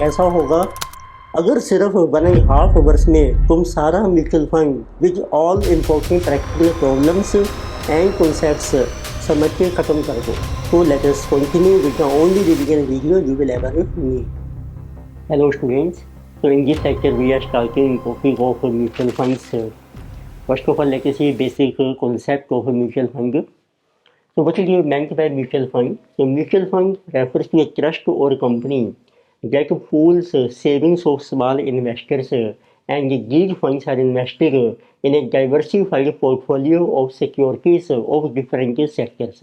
ऐसा होगा अगर सिर्फ 1.5 आवर्स में तुम सारा mutual fund with all important practical problems and concepts समझ के ख़त्म कर दो। तो let us continue with the only revision video you will ever need. Hello students, so in this lecture we are starting topic of mutual funds. First of all, let us see basic concept of a mutual fund. So what is meant by mutual fund? So mutual fund refers to a trust or company that pools savings of small investors, and these funds are invested in a diversified portfolio of securities of different sectors.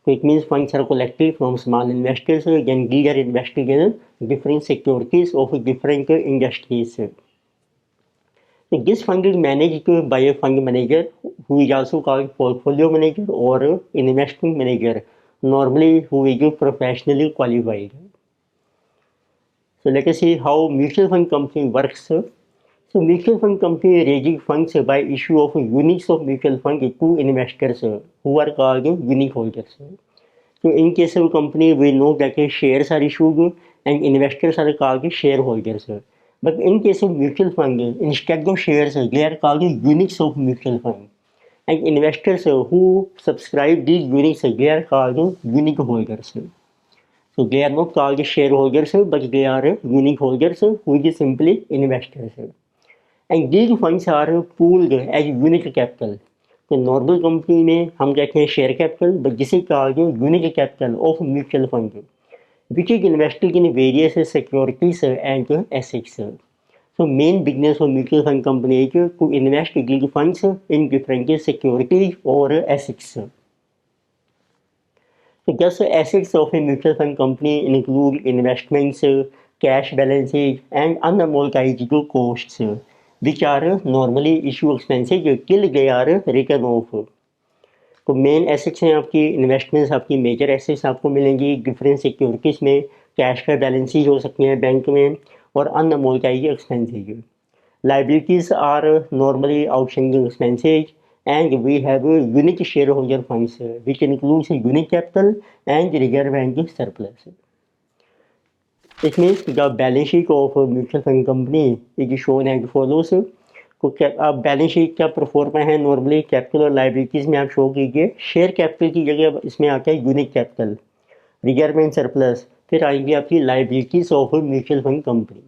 So it means funds are collected from small investors and these are invested in different securities of different industries. So this fund is managed by a fund manager who is also called portfolio manager or investment manager, normally who is professionally qualified. So let us see how mutual fund company works. So mutual fund company raises funds by issue of units of mutual fund to investors who are called unit holders. So in case of company, we know that shares are issued and investors are called shareholders. But in case of mutual fund, instead of shares, they are called units of mutual fund. And investors who subscribe these units, they are called unit holders. So they are not called shareholders, but they are unit holders, which is simply investors. And these funds are pooled as unit capital. तो normal company में हम कहते हैं share capital, but जिसे कहा गया unit capital of mutual fund which is invested in various securities and assets. So main business of mutual fund company is to invest these funds in different securities or assets. So just assets of a mutual fund company include investments, cash balances, and unamortized costs, which are normally issue expenses till they are written off. तो main assets हैं आपकी investments, आपकी major assets आपको मिलेंगी different securities में, cash का balances हो सकते हैं बैंक में और अनअमोर्टाइज्ड expenses. Liabilities are normally outstanding expenses, and we have unit shareholder funds, which includes unit capital and reserve and surplus. It means the balance sheet of a mutual fund company is shown as follows. तो क्या आप balance sheet क्या proforma है normally capital और liabilities में आप show कीजिए. Share capital की जगह इसमें आता है unit capital, reserve and surplus, फिर आएंगी आपकी liabilities of mutual fund company.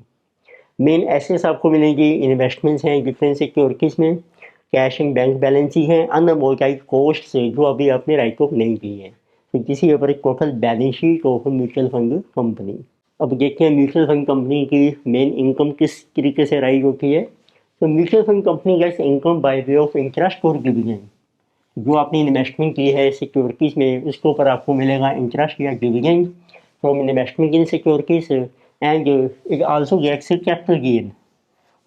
Main assets आपको मिलेंगी, इन्वेस्टमेंट्स हैं डिफरेंट सिक्योरिटीज में, कैश एंड बैंक बैलेंस ही है, अनअमोर्टाइज्ड कोस्ट जो अभी आपने राइट ऑफ नहीं की है. तो किसी ऊपर एक total balance sheet of mutual fund company. अब देखते हैं म्यूचुअल फंड कंपनी की मेन इनकम किस तरीके से राइज होती है. तो mutual fund company gets income by way of interest और डिविडेंड. जो आपने इन्वेस्टमेंट की है सिक्योरिटीज़ में उसके ऊपर आपको मिलेगा इंटरेस्ट या dividend from investment in securities, and it also gets capital gain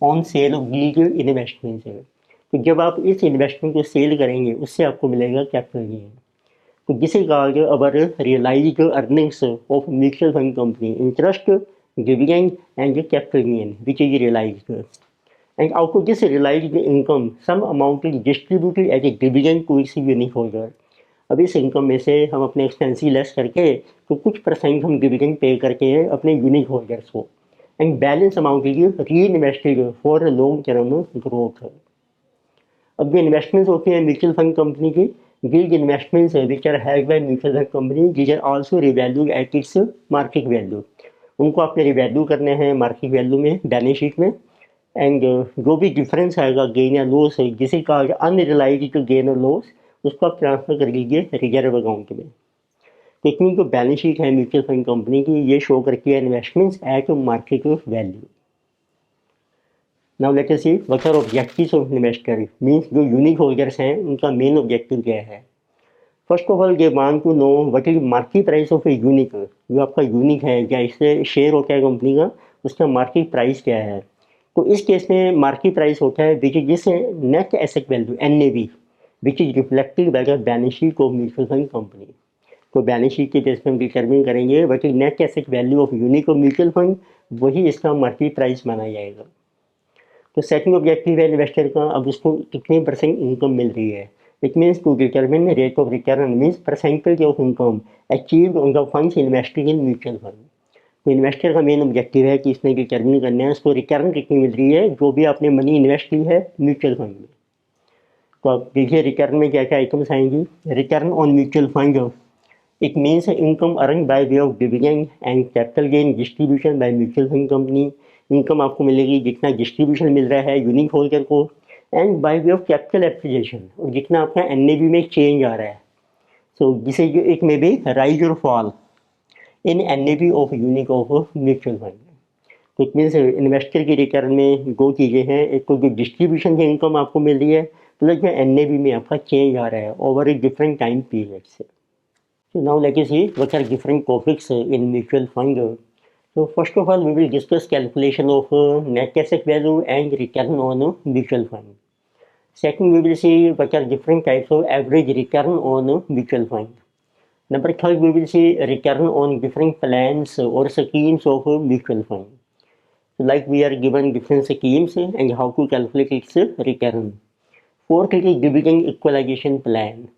on sale of these investments. तो जब आप इस इन्वेस्टमेंट को सेल करेंगे उससे आपको मिलेगा कैपिटल गेन. तो जिसे कहा गया our realised earnings of mutual fund company, interest, dividend and capital gain which is realised. And out of this realized income, some amount is distributed as a dividend to its unit holder. अब इस income में से हम अपने expensive less करके तो कुछ percent हम डिविडेंड पे करके हैं अपने यूनिट होल्डर्स को, एंड बैलेंस अमाउंट इज री invested for long term growth. अब जो इन्वेस्टमेंट्स होते हैं म्यूचुअल फंड कंपनी की, these investments which are held by mutual fund company, these are also revalued at its market value. उनको आपने revalue करने हैं मार्केट वैल्यू में बैलेंस शीट में, एंड जो भी डिफरेंस आएगा गेन या लॉस है जिसे कहा गया अनरियलाइज्ड गेन और लॉस, उसको आप ट्रांसफर कर लीजिए रिजर्व अकाउंट में. तो इतनी जो बैलेंस शीट है म्यूचुअल फंड कंपनी की ये शो करती है investments at market value. Now let us see what are objectives of investor. Means जो यूनिट होल्डर्स हैं उनका मेन ऑब्जेक्टिव क्या है. First of all they want to know what is market price of a unit. जो आपका unit है या इससे शेयर होता है कंपनी का, उसका मार्केट प्राइस क्या है. तो इस केस में मार्केट प्राइस होता है विच इज जिस net asset value NAV which is reflected by the balance sheet of mutual fund company. तो बैलेंस शीट के बेस पे हम डिटरमिन करेंगे what is net asset value of unit of mutual fund, वही इसका market price माना जाएगा. तो सेकंड ऑब्जेक्टिव है इन्वेस्टर का, अब उसको कितने परसेंट इनकम मिल रही है. It means to determine rate of return means percentage of income achieved on the funds invested in mutual fund. तो इन्वेस्टर का मेन ऑब्जेक्टिव है कि इसने डिटर्मिन करना है उसको रिटर्न कितनी मिल रही है जो भी आपने मनी इन्वेस्ट की है म्यूचुअल फंड में। तो आप देखिए रिटर्न में क्या क्या आइटम्स आएंगी। Return on mutual fund, it means income earn bye way of dividend and capital gain distribution by mutual fund company. Income आपको मिलेगी जितना डिस्ट्रीब्यूशन मिल रहा है यूनिक होल्डर को, and bye way of capital appreciation, और जितना आपका एनएवी में चेंज आ रहा है। सो जिसे इट मे बी राइज और fall in NAV of unique of mutual fund. तो इट मीन्स इन्वेस्टर की रिटर्न में दो चीज़ें हैं, एक तो जो डिस्ट्रीब्यूशन की इनकम आपको मिल रही है, प्लस जो एनएवी में आपका चेंज आ रहा है over a different time period से। So now let us see what are different topics in mutual fund. So first of all, we will discuss calculation of net asset value and return on mutual fund. Second, we will see what are different types of average return on mutual fund. Number third, we will see return on different plans or schemes of mutual fund. So like we are given different schemes and how to calculate its return. Fourth is dividend equalization plan.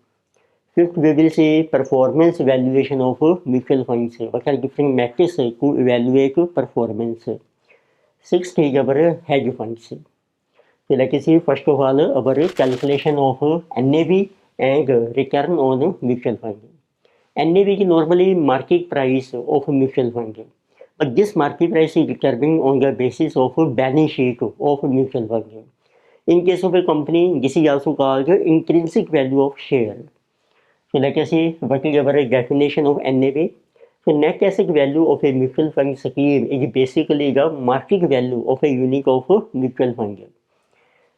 Fifth, we will see performance evaluation of mutual funds. What are different metrics to evaluate performance? Sixth is our hedge funds. So let us see first of all our calculation of NAV and return on mutual fund. NAV is normally market price of mutual fund, but this market price is determined on the basis of balance sheet of mutual fund. In case of a company, this is also called intrinsic value of share. So let us see what is our definition of NAV. So net asset value of a mutual fund scheme is basically the market value of a unit of a mutual fund.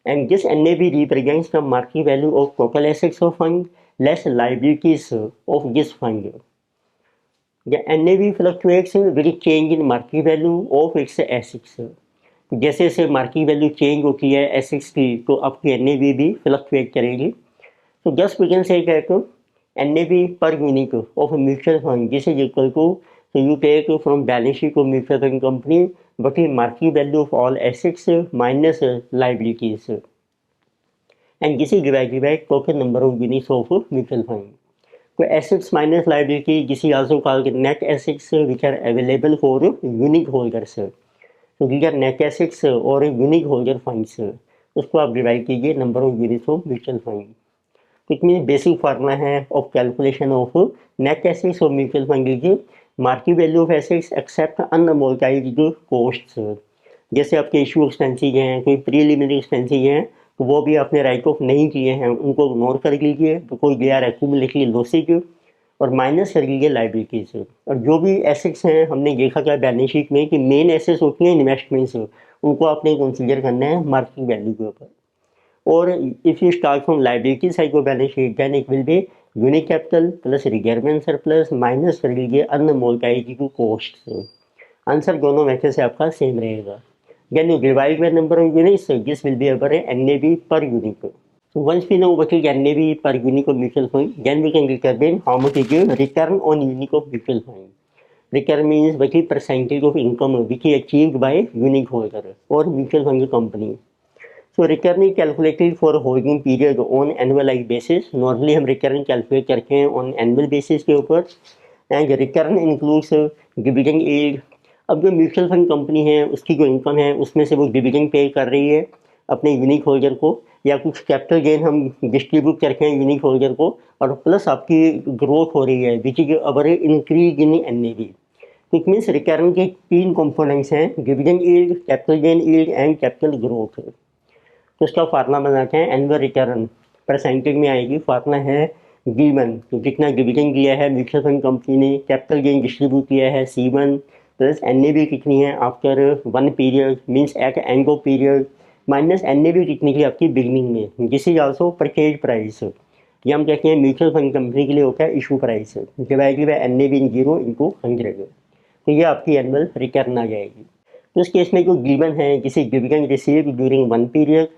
And this NAV represents the market value of total assets of fund less liabilities of this fund. The NAV fluctuates with change in market value of its assets. जैसे जैसे market value change होती है assets की तो आपकी NAV भी fluctuate करेगी। So just we can say that NAV per unit of a mutual fund, this is equal to, so you take from balance sheet of mutual fund company what is market value of all assets minus liabilities, and this is divided by total number of units of mutual fund. So assets minus liability, this is also called net assets which are available for unique holders. So these are net assets और unique holder funds, उसको आप divide कीजिए number of units of mutual fund. तो it mean basic formula है of calculation of net assets of mutual fund is market value of assets except unamortised costs. जैसे आपके issue expenses हैं, कोई preliminary expenses हैं, तो वो भी आपने राइट ऑफ नहीं किए हैं उनको इग्नोर कर लीजिए, तो कोई गया एक्यूमुलेटली लॉसेज और माइनस कर लीजिए लाइबिलिटीज। और जो भी एसेट्स हैं हमने देखा क्या बैलेंस शीट में कि मेन एसेट्स होती हैं इन्वेस्टमेंट्स, उनको आपने कंसीडर करना है मार्केट वैल्यू के ऊपर। और if you start from liability side of balance sheet then it will be unique capital plus requirement surplus minus कर लीजिए अनअमोर्टाइज्ड कॉस्ट। आंसर दोनों मेथड से आपका सेम रहेगा। Then you divide by number of units, this will be our NAV per unit. So once we know what is NAV per unit of mutual fund, then we can determine how much is the return on unit of mutual fund. Return means what is percentage of income which is achieved by unit holder or mutual fund company. So return is calculated for holding period on annualized basis. Normally हम return calculate करते हैं on annual basis के ऊपर, and return includes dividend yield. अब जो mutual fund company है उसकी जो इनकम है उसमें से वो डिविडेंड पे कर रही है अपने यूनिक होल्डर को, या कुछ कैपिटल गेन हम डिस्ट्रीब्यूट करके हैं यूनिक होल्डर को, और प्लस आपकी ग्रोथ हो रही है which is our increase in NAV. It means return के तीन कंपोनेंट्स हैं, dividend yield, capital gain yield and capital growth. तो उसका फार्मूला बनाते हैं एनुअल रिटर्न परसेंटेज में आएगी। फार्मूला है गिवन, तो जितना डिविडेंड दिया है म्यूचुअल फंड कंपनी ने, कैपिटल गेन डिस्ट्रीब्यूट किया है C1, प्लस एनएवी कितनी है after one period means at end of period, minus NAV कितनी की आपकी बिगनिंग में, this is also purchase price. ये हम कहते हैं म्यूचुअल फंड कंपनी के लिए होता है issue price divided by NAV इन 0 × 100। तो ये आपकी एनुअल रिटर्न आ जाएगी। तो इस केस में जो गिवन है जिसे dividend receive during one period,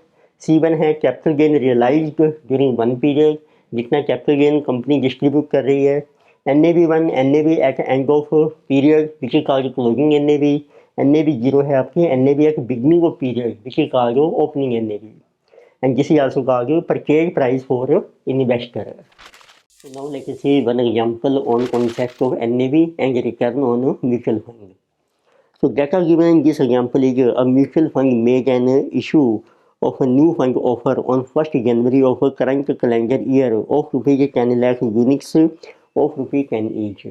C1 है capital gain realized during one period, जितना कैपिटल गेन कंपनी डिस्ट्रीब्यूट कर रही है, NAV1 NAV at end of period which is called closing NAV, NAV 0 है आपकी NAV at beginning of period which is called opening NAV, and this is also called purchase price for investor. So now let us see one example on concept of NAV and return on mutual fund. So data given in this example is a mutual fund made an issue of a new fund offer on 1st January of a current calendar year of rupees 10 lakh units of rupees 10 each.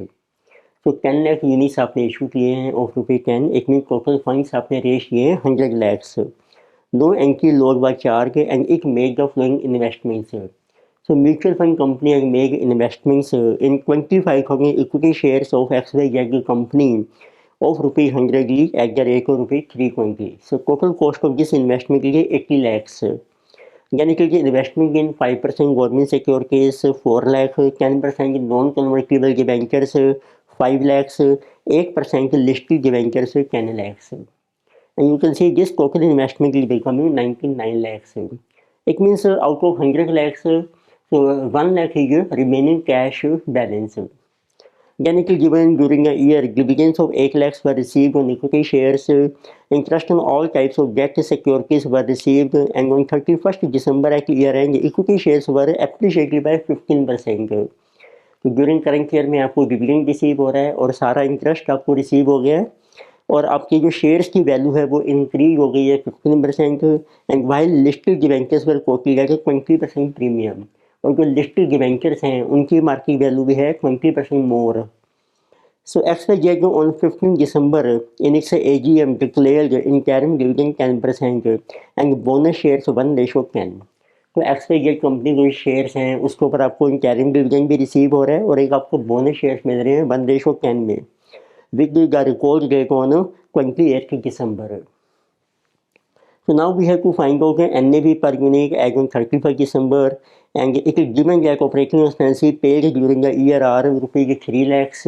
तो 10 lakh units आपने issue किए हैं of रुपये 10, it mean total funds आपने raise किए हैं 100 lakhs. No entry load by charge and it make the flowing investments. So mutual fund company has made investments in 25,000 equity shares of XYZ company of rupees 100 each at the rate of rupees 320. So total cost of this investment is 80 lakhs. यानी कि investment in 5% government securities 4 lakh, 10% non convertible debentures 5 lakhs, 8% listed debentures 10 lakhs. And you can see this total investment is becoming 99 lakhs. It means out of 100 lakhs, so 1 lakh is remaining cash balance. यानी कि given during a year, dividends of 8 lakhs were received on equity shares, interest on all types of debt securities were received, and on 31st December at year end, equity shares were appreciated by 15%. तो during current year में आपको dividend receive हो रहा है और सारा interest आपको receive हो गया है और आपके जो शेयर्स की वैल्यू है वो इंक्रीज हो गई है 15%. एंड वाइल लिस्टेड डिवेंचर्स पर कोटेड एट 20% प्रीमियम, और जो लिस्टेड डिवेंचर्स हैं उनकी मार्केट वैल्यू भी है 20% मोर. So XYZ on 15 December in its AGM declared interim dividend 10% and bonus shares 1:10. तो XYZ कंपनी जो शेयर्स हैं उसके ऊपर आपको इंटरिम डिविडेंड भी रिसीव हो रहा है और एक आपको बोनस शेयर्स मिल रहे हैं 1:10 में with the record date on 28 December. So now we have to find out the NAV per unit as on 31st December, and it is given that operating expenses paid during the year are rupees 3 lakhs.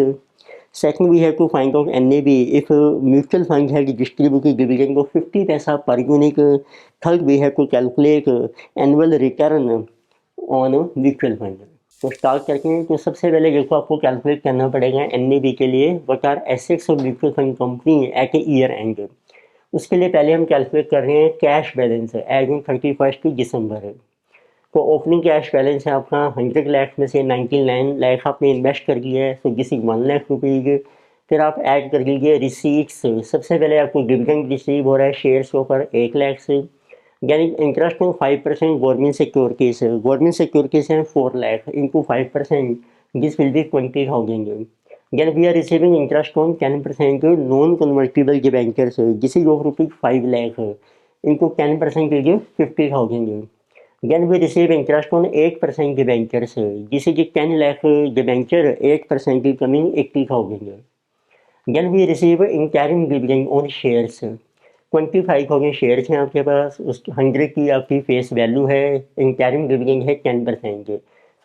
Second, we have to find out NAV if mutual fund has distributed dividend of 50 paisa per unit. Third, we have to calculate annual return on mutual fund. तो start करते हैं. तो सबसे पहले देखो आपको calculate करना पड़ेगा NAV के लिए what are assets of mutual fund company at year end. उसके लिए पहले हम कैलकुलेट कर रहे हैं cash balance as on 31st December. तो ओपनिंग कैश बैलेंस है आपका 100 लाख में से 99 लाख आपने इन्वेस्ट कर दिया है, तो दिस इज 1 लाख रुपीज़. फिर आप ऐड कर लीजिए रिसीट्स. सबसे पहले आपको डिविडेंड रिसीव हो रहा है शेयर्स के ऊपर 1 लाख से, यानी इंटरेस्ट ऑन 5% गवर्नमेंट सिक्योरिटीज हैं 4 lakh into 5%, this will B 20,000. Then we are receiving interest on 10% non-convertible debentures. This is of rupees 5 lakh into 10% is 50,000. Then we receive interest on 8% debentures. This is 10 lakh debenture, 8% is coming 80,000. Then we receive interim dividend on shares. 25,000 shares हैं आपके पास, उस 100 की आपकी face value है, interim dividend है 10%.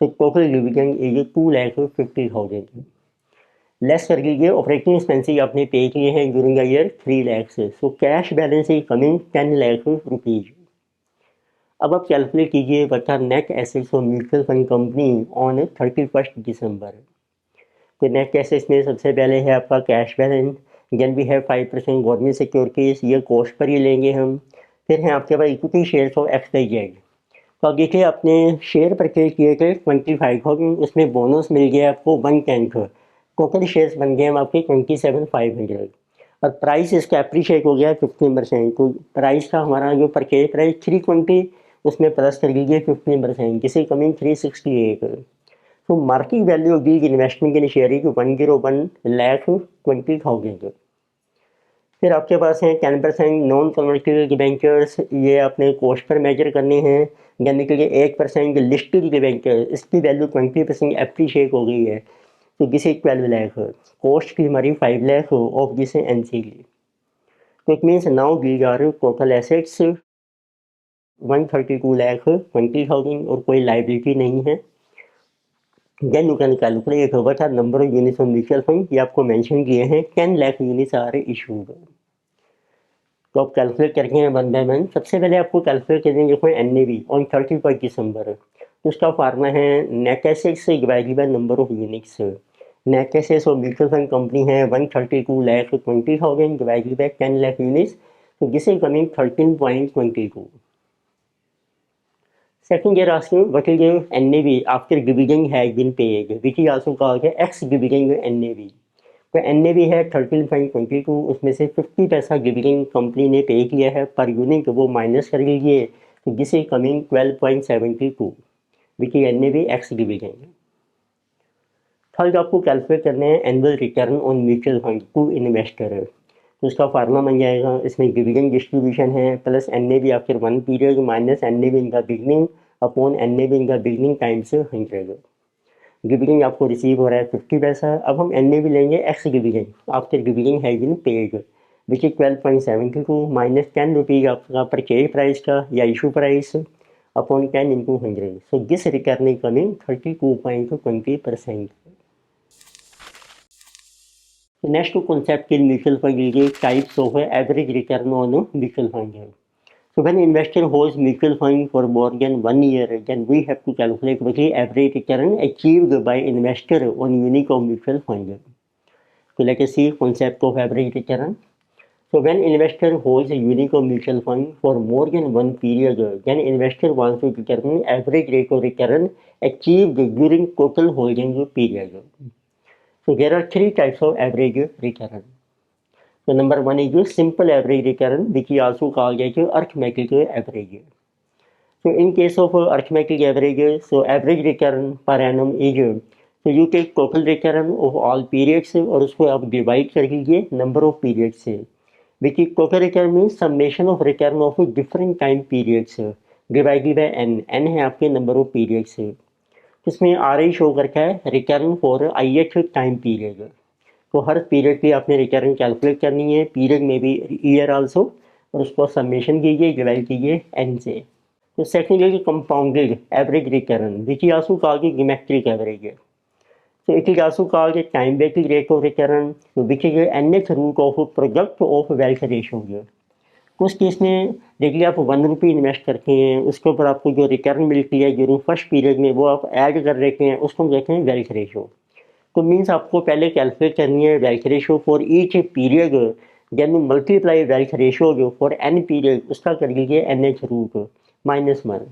तो total dividend is 2,50,000. Less कर लीजिए ऑपरेटिंग एक्सपेंसेस आपने पे किए हैं ड्यूरिंग द ईयर 3 लाख से. So cash balance is coming 10 lakh rupees. अब आप कैलकुलेट कीजिए what are net assets of mutual fund company on 31st December. तो नेट एसेट्स में सबसे पहले है आपका कैश बैलेंस, देन भी है 5% गवर्नमेंट सिक्योरिटीज, ये कॉस्ट पर ही लेंगे हम. फिर हैं आपके पास इक्विटी शेयर्स ऑफ XYZ. तो अब देखिए आपने शेयर परचेज किए थे 25,000, उसमें बोनस मिल गया आपको 1/10. टोटल शेयर्स बन गए हम आपके 27,500 और प्राइस इसका अप्रीशिएट हो गया 15%. तो प्राइस का हमारा जो परचेज प्राइस 320, उसमें प्लस कर लीजिए 15%, जिसे कमिंग 368. तो market value of these investment in share is 101,20,000. फिर आपके पास हैं 10% नॉन कन्वर्टिबल डिबेंचर्स, ये आपने कॉस्ट पर मेजर करने हैं. यानी कि 1% लिस्टेड डिबेंचर, इसकी वैल्यू 20% अप्रीशिएट हो गई है, तो दिस इज 12 लाख. कॉस्ट की हमारी 5 लाख ऑफ दिस NCD. तो it means now these are total assets 132,20,000 और कोई लाइबिलिटी नहीं है. Then you can calculate what are number of units of mutual fund, ये आपको मेंशन किए हैं 10 लाख यूनिट्स आर इशूड. तो आप कैलकुलेट करके हैं 1 बाय 1. सबसे पहले आपको कैलकुलेट करेंगे देखो NAV ऑन 31st December. तो उसका फार्मूला है net assets divided by number of units. Net assets of mutual fund company है 132,20,000 डिवाइडेड बाय 10 लाख यूनिट्स, तो this is coming 13.22. Second, you're asking what is your NAV after dividend has been paid, which is also called ex-dividend NAV. तो NAV है 13.22, उसमें से 50 पैसा dividend company ने पे किया है पर यूनिट, वो माइनस कर लीजिए, तो this is coming 12.72 which is NAV ex dividend. Third आपको कैलकुलेट करना है annual return on mutual fund to investor. तो उसका फार्मूला बन जाएगा, इसमें डिविडेंड डिस्ट्रीब्यूशन है plus NAV after 1 period minus NAV in the beginning upon NAV in the beginning times 100। Dividend आपको रिसीव हो रहा है 50 पैसा। अब हम NAV लेंगे ex dividend after dividend has been paid which is 12.72 minus 10 rupees आपका परचेज प्राइस का या issue price upon 10 into 100। So this return is coming 32.20%। Next concept in mutual fund is types of average return on mutual fund. So when investor holds mutual fund for more than 1 year, then we have to calculate what is average return achieved by investor on unit of mutual fund. So let us see concept of average return. So when investor holds a unit of mutual fund for more than 1 period, then investor wants to determine average rate of return achieved during total holding period. So there are 3 types of average return. So number 1 is simple average return, which is also called as arithmetic average. So in case of arithmetic average, so average return per annum is, so you take total return of all periods और उसको आप divide कर लीजिए number of periods से, which is total return means summation of return of different time periods divided by n है आपके number of periods से। इसमें RI शो करता है return for ith time period. तो हर पीरियड की आपने रिटर्न कैलकुलेट करनी है, पीरियड में भी ईयर आल्सो, और उसको समेशन कीजिए, डिवाइड कीजिए n से। तो सेकंड है compounded average return which is also called geometric average. So it is also called a time-weighted rate of return, which is an nth root of product of wealth ratio. कुछ case में देखिए आप 1 रुपये invest करते हैं, उसके ऊपर आपको जो रिटर्न मिलती है ड्यूरिंग फर्स्ट पीरियड में वो आप ऐड कर देते हैं, उसको हम कहते हैं वेल्थ रेशो। तो मीन्स आपको पहले कैलकुलेट करनी है wealth ratio for each period, then multiply wealth ratio for n period, उसका कर लीजिए NH रूट -1।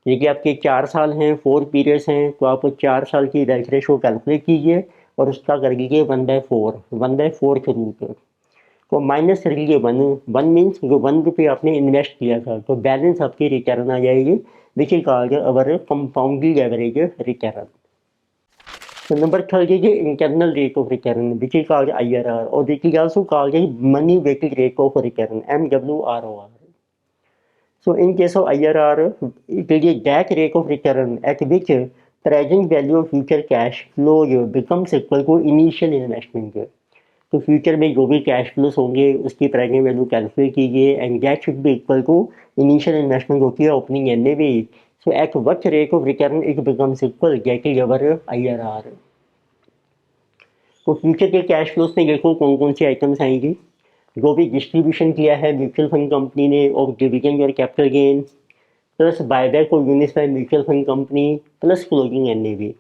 देखिए आपके 4 साल हैं, 4 पीरियड्स हैं, तो आप 4 साल की वेल्थ रेशो कैलकुलेट कीजिए और उसका कर लीजिए 1/4, 1/4 रूट। तो माइनस कर लीजिए 1 मीन्स जो 1 रुपये आपने इन्वेस्ट किया था, तो बैलेंस आपकी रिटर्न आ जाएगी which is called our compounded average return. तो number third is internal rate of return which is called IRR, or which is also called money weighted rate of return MWROR. So in case of IRR, it is that rate of return at which present value of future cash flow becomes equal to initial investment. तो future में जो भी cash flows होंगे उसकी present value calculate कीजिए and that should be equal to initial investment होती है opening NAV। So at what rate of return it becomes equal, that is our IRR। तो फ्यूचर के कैश फ्लोस में देखो कौन कौन सी आइटम्स आएंगी। जो भी डिस्ट्रीब्यूशन किया है म्यूचुअल फंड कंपनी ने ऑफ डिविडेंड और capital gain, plus buyback of units bye mutual fund company, plus closing NAV।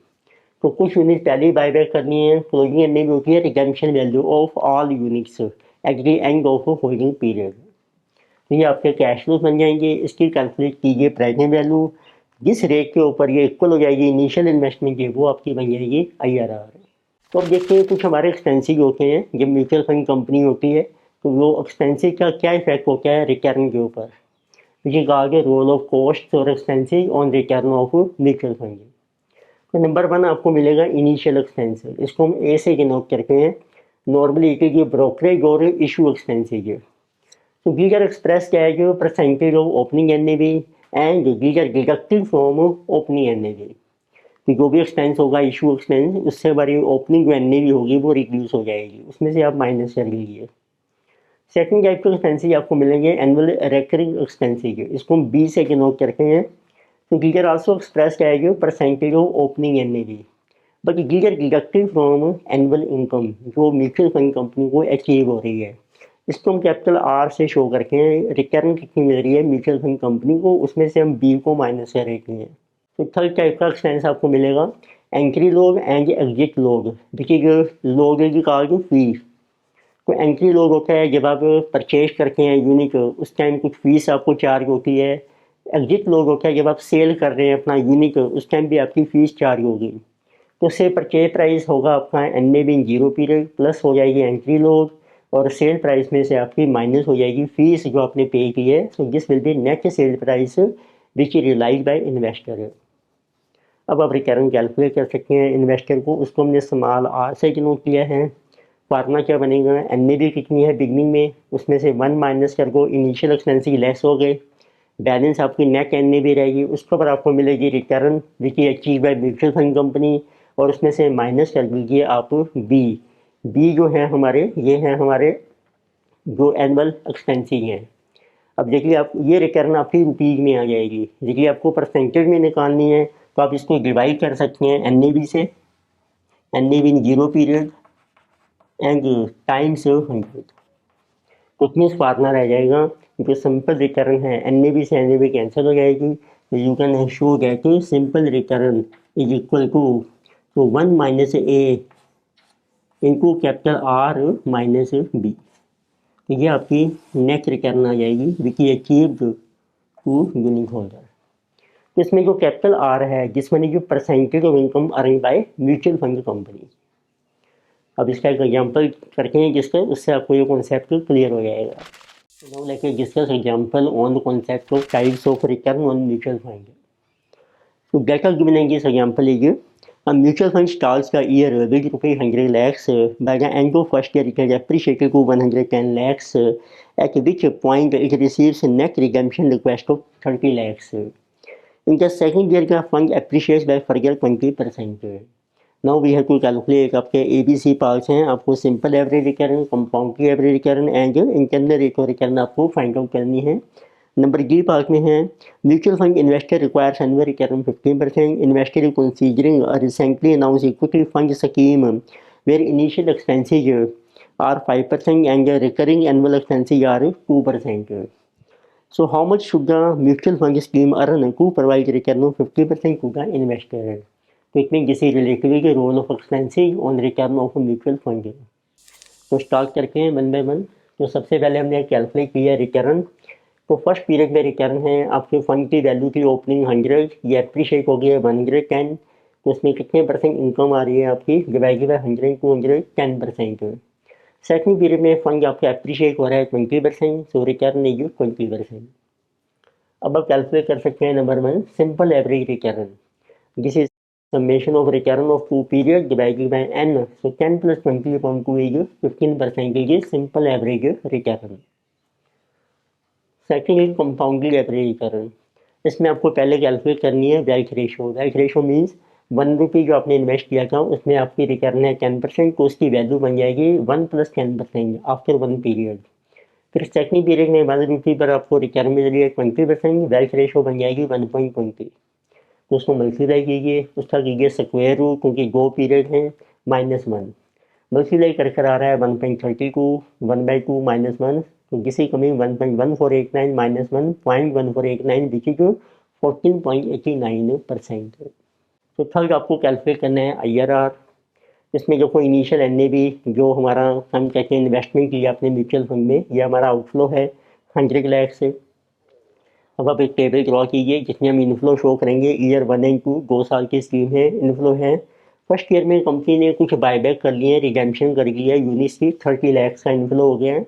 तो कुछ यूनिट पहले ही बायबैक करनी है, क्लोजिंग NAV होती है redemption value of all units at the end of holding period. तो ये आपके कैश फ्लोस बन जाएंगे, इसकी कैलकुलेट कीजिए प्रेजेंट वैल्यू, जिस रेट के ऊपर ये इक्वल हो जाएगी इनिशियल इन्वेस्टमेंट की, वो आपकी बन जाएगी IRR। तो अब देखते हैं कुछ हमारे एक्सपेंसिव होते हैं जब म्यूचुअल फंड कंपनी होती है, तो वो एक्सपेंसिव का क्या इफेक्ट होता है रिटर्न के ऊपर, which is called role of cost और expensive on return of mutual fund. तो नंबर 1 आपको मिलेगा इनिशियल एक्सपेंस, इसको हम ए से डिनोट करते हैं। नॉर्मली इट इज ब्रोकरेज और इशू एक्सपेंसेज। तो दीज आर एक्सप्रेस क्या है जो percentage of opening NAV and these are deducted from opening NAV। तो जो भी एक्सपेंस होगा इशू एक्सपेंस, उससे हमारी ओपनिंग जो NAV होगी वो रिड्यूस हो जाएगी, उसमें से आप माइनस कर लीजिए। सेकंड टाइप के एक्सपेंसेज आपको मिलेंगे एनुअल रिकरिंग एक्सपेंसेज, इसको हम बी से डिनोट करते हैं। So these are also expressed as a percentage of opening NAV, but these are deducted from annual income जो म्यूचुअल फंड कंपनी को अचीव हो रही है। इसको हम कैपिटल R से शो करके हैं, रिटर्न कितनी मिल रही है म्यूचुअल फंड कंपनी को, उसमें से हम B को माइनस कर देते हैं। तो थर्ड टाइप का एक्सपेंस आपको मिलेगा entry log and exit log, which is log is called fees. तो एंट्री लॉग होता है जब आप परचेज करते हैं यूनिट, उस टाइम कुछ फीस आपको चार्ज होती है। एग्जिट लॉग होता है जब आप सेल कर रहे हैं अपना यूनिट, उस टाइम भी आपकी फ़ीस चार्ज होगी। तो से परचेज प्राइस होगा आपका NAV in zero period, plus हो जाएगी एंट्री लॉस, और सेल प्राइस में से आपकी माइनस हो जाएगी फीस जो आपने पे की है। So this will be net sale price which realise by investor. अब आप रिटर्न कैलकुलेट कर सकते हैं इन्वेस्टर को, उसको हमने स्मॉल आर से डिनोट किया है। फार्मूला क्या बनेगा, NAV कितनी है बिगनिंग में, उसमें से 1 माइनस कर को इनिशियल एक्सपेंसिव लेस हो गए, बैलेंस आपकी नेट NAV रहेगी, उसके ऊपर आपको मिलेगी return which is achieve by mutual fund company, और उसमें से माइनस कर दीजिए आप बी जो है हमारे, ये हैं हमारे जो एनुअल एक्सपेंसिव हैं। अब देखिए आप ये रिटर्न आपकी रुपीज़ में आ जाएगी, देखिए आपको परसेंटेज में निकालनी है तो आप इसको डिवाइड कर सकते हैं NAV से, NAV in zero period and times 100, तो इसमें फार्मूला रह जाएगा जो सिंपल रिटर्न है, NAV से NAV कैंसिल हो जाएगी, तो you can show that simple return is equal to 1 minus A into capital R minus B. तो ये आपकी नेट रिटर्न आ जाएगी which is achieved to unit holder. तो इसमें जो कैपिटल R है जिसमें जो percentage of income earn by mutual fund company. अब इसका एक एग्जांपल करके हैं जिसका, उससे आपको ये कॉन्सेप्ट क्लियर हो जाएगा। Now let us discuss example on the concept of types of return on mutual fund. So data given in this example is a mutual fund starts the year with rupees 100 lakhs. By the end of first year, it has appreciated to 110 lakhs, at which point it receives a net redemption request of 30 lakhs. In the second year, the fund appreciates by further 20%. Now we have to calculate आपके ABC parts हैं, आपको simple average return, compound average return and internal rate of return आपको find out करनी है। Number D part में है mutual fund investor requires annual return 15%। Investor is considering a recently announced equity fund scheme where initial expenses are 5% and recurring annual expenses are 2%। So how much should the mutual fund scheme earn to provide return of 50% to the investor? तो इसमें किसी relative के role of expensive on return of mutual fund. तो start करके हैं one by one. तो सबसे पहले हमने कैलकुलेट किया रिटर्न। तो फर्स्ट पीरियड में रिटर्न है आपके फंड की वैल्यू की ओपनिंग 100, ये एप्रीशिएट हो गया 110, तो उसमें कितने परसेंट इनकम आ रही है आपकी, divided by 100 to 110%। Second period में फंड आपका एप्रीशिएट हो रहा है 20%, सो रिटर्न इज 20%। अब आप कैलकुलेट कर सकते हैं number one simple average return, this is summation of return of two period divided by n, so 10 plus 20 upon 2 is 15% is simple average return। Second is compounded average return, इसमें आपको पहले calculate करनी है wealth ratio. Wealth ratio means 1 रुपी जो आपने invest किया था उसमें आपकी रिटर्न है 10%, तो उसकी वैल्यू बन जाएगी 1 + 10% आफ्टर 1 पीरियड। फिर सेकेंड पीरियड में 1 रुपी पर आपको रिटर्न मिल रही है 20%, वेल्थ रेशो बन जाएगी 1.20, तो उसको मल्टीप्लाई कीजिए, उसका कीजिए स्क्वायर रूट क्योंकि 2 पीरियड हैं, -1 मल्टीप्लाई कर आ रहा है 1.32, 1/2 -1, तो किसी कमी 1.1489 -1 0.1489 विच इज 14.89%। तो थर्ड आपको कैलकुलेट करना है IRR। इसमें जो कोई इनिशियल NAV जो हमारा हम कहते हैं इन्वेस्टमेंट किया अपने म्यूचुअल फंड में, ये हमारा आउटफ्लो है 100 लाख से। अब आप एक टेबल ड्रॉ कीजिए जिसमें हम इनफ्लो शो करेंगे ईयर 1 एंड 2, 2 साल की स्कीम है, इनफ्लो है। फर्स्ट ईयर में कंपनी ने कुछ बायबैक कर लिए, रिडेम्पशन कर लिया यूनिट्स की, 30 लाख का इनफ्लो हो गया है।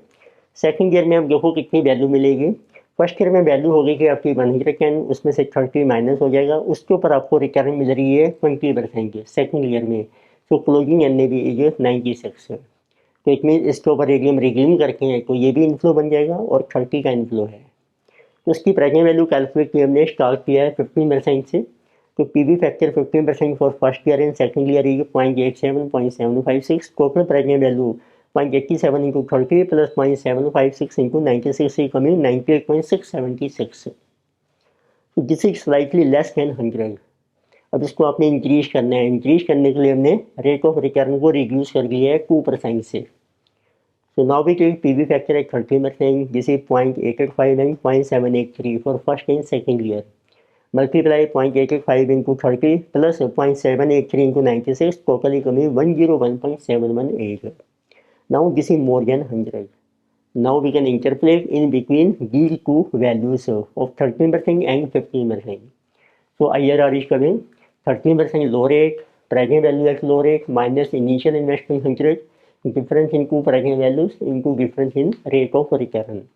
सेकंड ईयर में आप देखो कितनी वैल्यू मिलेगी। फर्स्ट ईयर में वैल्यू होगी कि आपकी 110, उसमें से 30 माइनस हो जाएगा, उसके ऊपर आपको रिटर्न मिल रही है 20% की सेकंड ईयर में। तो क्लोजिंग NAV इज 96। तो इट मीन इसके ऊपर यदि हम रिडीम करते हैं तो ये भी इनफ्लो बन जाएगा और 30 का इनफ्लो है। तो उसकी प्रेजेंट वैल्यू कैलकुलेट की हमने स्टार्ट किया है 15% से। तो PV factor 15% for first year and second year is 0.87 0.756, total present value 0.87 into 30 plus 0.756 into 96 is coming 98.676. So this is slightly less than 100। अब इसको आपने इंक्रीज करना है, इंक्रीज करने के लिए हमने रेट ऑफ रिटर्न को रिड्यूस कर दिया है 2% से। So now we take PV factor at 30%, this is 0.885 and 0.783 for first and second year. Multiply 0.885 into 30 plus 0.783 into 96, totally coming 101.718. Now this is more than 100. Now we can interpolate in between these two values of 13% and 15%. So IRR is coming 13% low rate, present value at low rate minus initial investment hundred, difference into present values into difference in rate of return.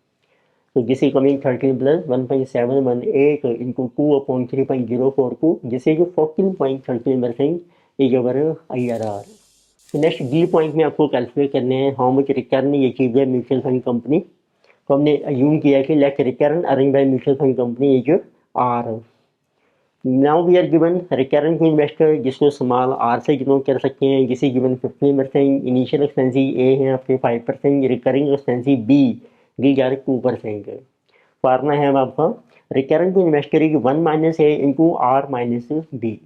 So this is coming 13 plus 1.718 into 2 upon 3.042. This is 14.13% is our IRR. तो next B point में आपको calculate करने हैं how much return ये चीज़ है mutual fund company. तो हमने assume किया कि let return earning by mutual fund company is R. Now we are given return to investor जिसको स्मॉल आर से डिनोट कर सकते हैं, जिसे गिवन 15%, इनिशियल एक्सपेंसिव ए है आपके 5%, रिकरिंग एक्सपेंसिव बी दी जा रही 2%। फार्मूला है आपका return to investor is 1 minus A into R minus B.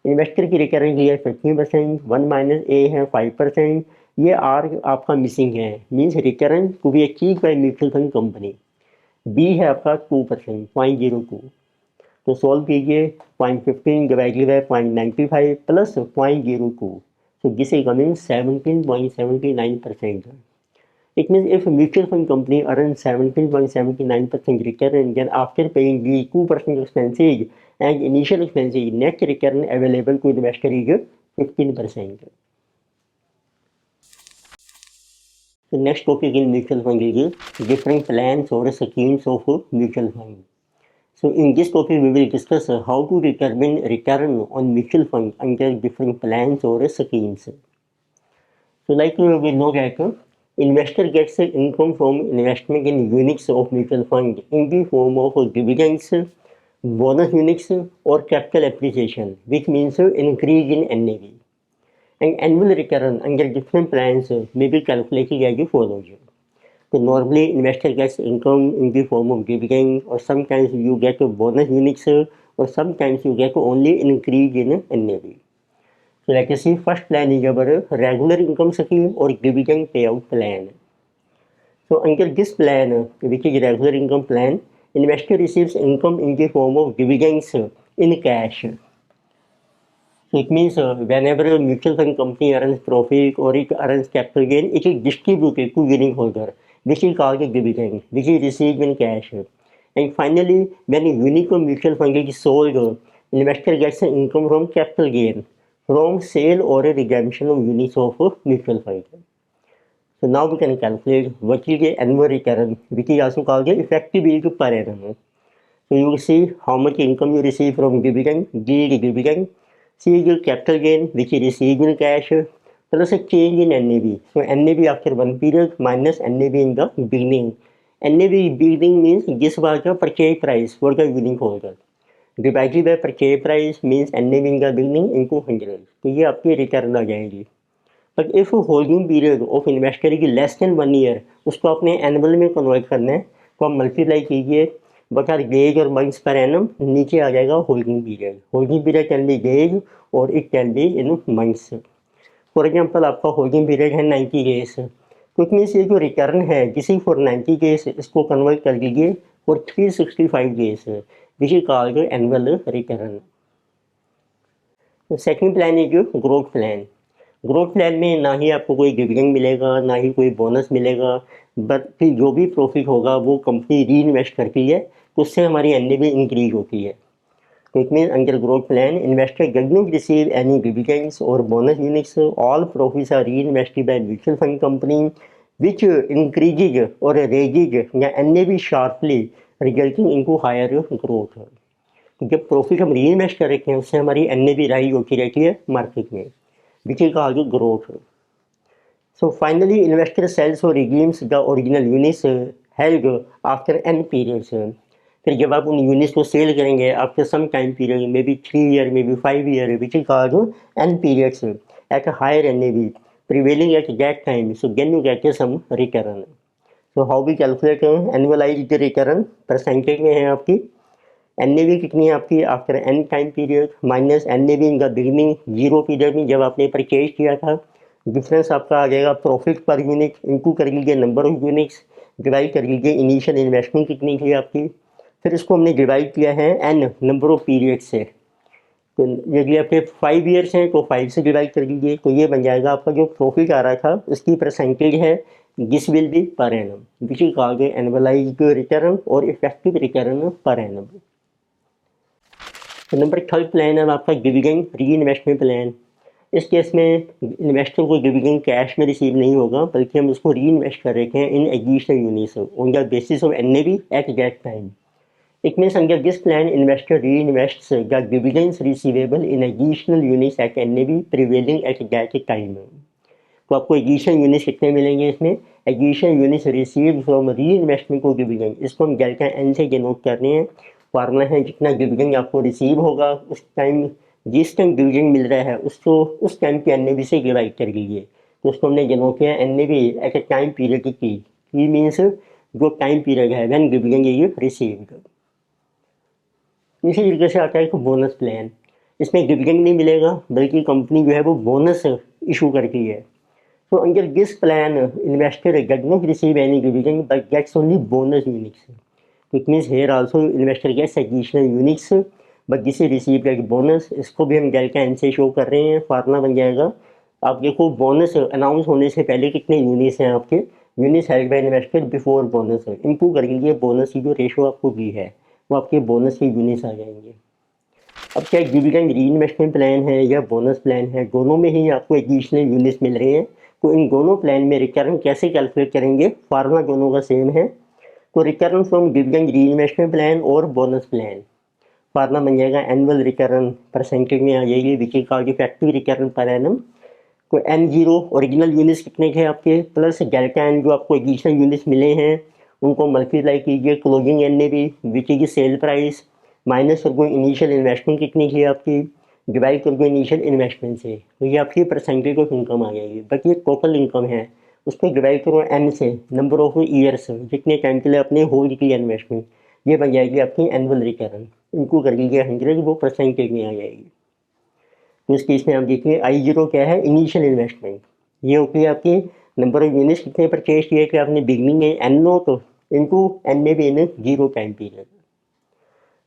Investor की रिकरिंग है 15%, 1 माइनस ए है 5%, ये आर आपका मिसिंग है, means return to be achieve by mutual fund company. B है आपका 2%, 0.02। तो सॉल्व कीजिए 0.15 divided by 0.95 plus 0.02, so this is coming 17.79%. It means if mutual fund company earns 17.79% return, then after paying the 2% expenses and initial expenses, net return available to investor is 15%. The next topic in mutual fund is different plans or schemes of mutual fund. So in this topic we will discuss how to determine return on mutual fund under different plans or schemes. So like we know that investor gets income from investment in units of mutual fund in the form of dividends, bonus units or capital appreciation, which means increase in NAV. And annual return under different plans may be calculated as follows. So normally investor gets income in the form of dividend, or sometimes you get bonus units, or sometimes you get only increase in NAV. So let us see, first plan is our regular income scheme or dividend payout plan. So under this plan, which is regular income plan, investor receives income in the form of dividends in cash. So it means whenever a mutual fund company earns profit or it earns capital gain, it is distributed to unit holder, which is called a dividend, which is received in cash. And finally, when a unit of mutual fund is sold, investor gets an income from capital gain from sale or a redemption of units of mutual fund. So now we can calculate what is the annual return, which is also called the effective yield per annum. So you will see how much income you receive from dividend, yield dividend, see your capital gain which is received in cash, plus a change in NAV. So NAV after one period minus NAV in the beginning. NAV beginning means this was the purchase price for the unit holder. Divided by purchase price means NAV in the beginning into 100. तो ये आपकी return आ जाएगी। But if holding period of investor की less than 1 year, उसको आपने annual में convert करना है, तो आप मल्टीप्लाई कीजिए बट आर डेज और मंथ्स पर एनम, नीचे आ जाएगा holding period. Holding period can be days और it can be in months. For example आपका होल्डिंग पीरियड है 90 डेज, तो इट मीन्स ये जो रिटर्न है किसी फॉर 90 डेज इसको कन्वर्ट कर लीजिए for 365 days, which is called annual return. Second plan is growth plan. Growth plan में ना ही आपको कोई डिविडेंड मिलेगा, ना ही कोई बोनस मिलेगा, बट जो भी प्रॉफिट होगा वो कंपनी री इन्वेस्ट करती है, तो उससे हमारी NAV इंक्रीज होती है। तो it mean under growth plan investor does not receive any dividends और bonus units, all profits are reinvested by mutual fund company which increases और रेजेज या NAV sharply resulting into higher growth. जब profit हम री invest कर रखे हैं उससे हमारी NAV राइज होती रहती है मार्केट में, which is called growth. So finally, investor sells or redeems the original units held after n periods. फिर जब आप उन यूनिट्स को सेल करेंगे after some time period, may be 3 year, may be 5 year, which is called n periods at a higher NAV prevailing at that time. So then you get some return. So how we calculate annualized return? Percentage में है आपकी NAV कितनी है आपकी after n time period minus NAV in the beginning, zero period में जब आपने purchase किया था, डिफरेंस आपका आ जाएगा प्रॉफिट पर यूनिट, इनटू कर लीजिए नंबर ऑफ यूनिट्स, डिवाइड कर लीजिए इनिशियल इन्वेस्टमेंट कितनी थी आपकी, फिर इसको हमने डिवाइड किया है n नंबर ऑफ पीरियड से। तो यदि आपके 5 ईयर्स हैं तो 5 से डिवाइड कर लीजिए, तो ये बन जाएगा आपका जो प्रॉफिट आ रहा था उसकी परसेंटेज है, this will B per annum, which is called annualised return और इफेक्टिव रिटर्न पर एनम। तो नंबर थर्ड प्लान है आपका डिविडेंड री इन्वेस्टमेंट प्लान। इस केस में इन्वेस्टर को डिविडेंड कैश में रिसीव नहीं होगा, बल्कि हम उसको री इन्वेस्ट कर रहे हैं in additional units on the basis of NAV at that time. It means under this plan, investor reinvests the dividends receivable in additional units at NAV prevailing at that time. तो आपको additional units कितने मिलेंगे इसमें? Additional units receive from री investment को dividend, इसको हम delta N से डिनोट कर रहे हैं. फॉर्मूला है जितना डिविडेंड आपको रिसीव होगा उस टाइम, जिस टाइम डिविडेंड मिल रहा है उसको उस टाइम के एनएवी से डिवाइड कर लीजिए. तो उसको हमने डिनोट किया NAV at a time period की. ये मीन्स जो टाइम पीरियड है व्हेन डिविडेंड इज रिसीव्ड. इसी तरीके से आता है एक बोनस प्लान. इसमें डिविडेंड नहीं मिलेगा, बल्कि कंपनी जो है वो बोनस इशू करती है. तो under this plan investor does not receive any dividend but gets only bonus units. It means here also investor gets additional units but this is receive as bonus. इसको भी हम delta N से show कर रहे हैं. Formula बन जाएगा, आप देखो बोनस अनाउंस होने से पहले कितने यूनिट्स हैं आपके, units held by investor before bonus. इनको कर लीजिए बोनस की जो रेशो आपको दी है वो आपके बोनस के यूनिट्स आ जाएंगे. अब क्या डिविडेंड री इन्वेस्टमेंट प्लान है या बोनस प्लान है, दोनों में ही आपको एडिशनल यूनिट्स मिल रहे हैं. तो इन दोनों प्लान में रिटर्न कैसे कैलकुलेट करेंगे, फार्मूला दोनों का सेम है. तो return from dividend reinvestment plan और बोनस प्लान, फार्मूला बन जाएगा एनुअल रिटर्न परसेंटेज में आ जाएगी which is called effective return पर एनम. तो N0 ओरिजिनल यूनिट्स कितने थे आपके, प्लस डेल्टा एन जो आपको एडिशनल यूनिट्स मिले हैं उनको मल्टीप्लाई कीजिए closing NAV which is sale price, minus कर दो इनिशियल इन्वेस्टमेंट कितनी थी आपकी, डिवाइड कर दो इनिशियल इन्वेस्टमेंट से. तो ये आपकी परसेंटेज ऑफ इनकम आ जाएगी. बट ये टोटल इनकम है, उसको डिवाइड करो एन से, नंबर ऑफ ईयर्स जितने टाइम के लिए अपने होल्ड की इन्वेस्टमेंट, ये बन जाएगी आपकी एनुअल रिटर्न. इनको कर लीजिए 100, वो परसेंटेज में आ जाएगी. तो इस केस में आप देखिए I0 क्या है, इनिशियल इन्वेस्टमेंट. ये होती है आपकी नंबर ऑफ यूनिट्स कितने परचेज किए कि आपने बिगनिंग में N0 into NAV in zero time period.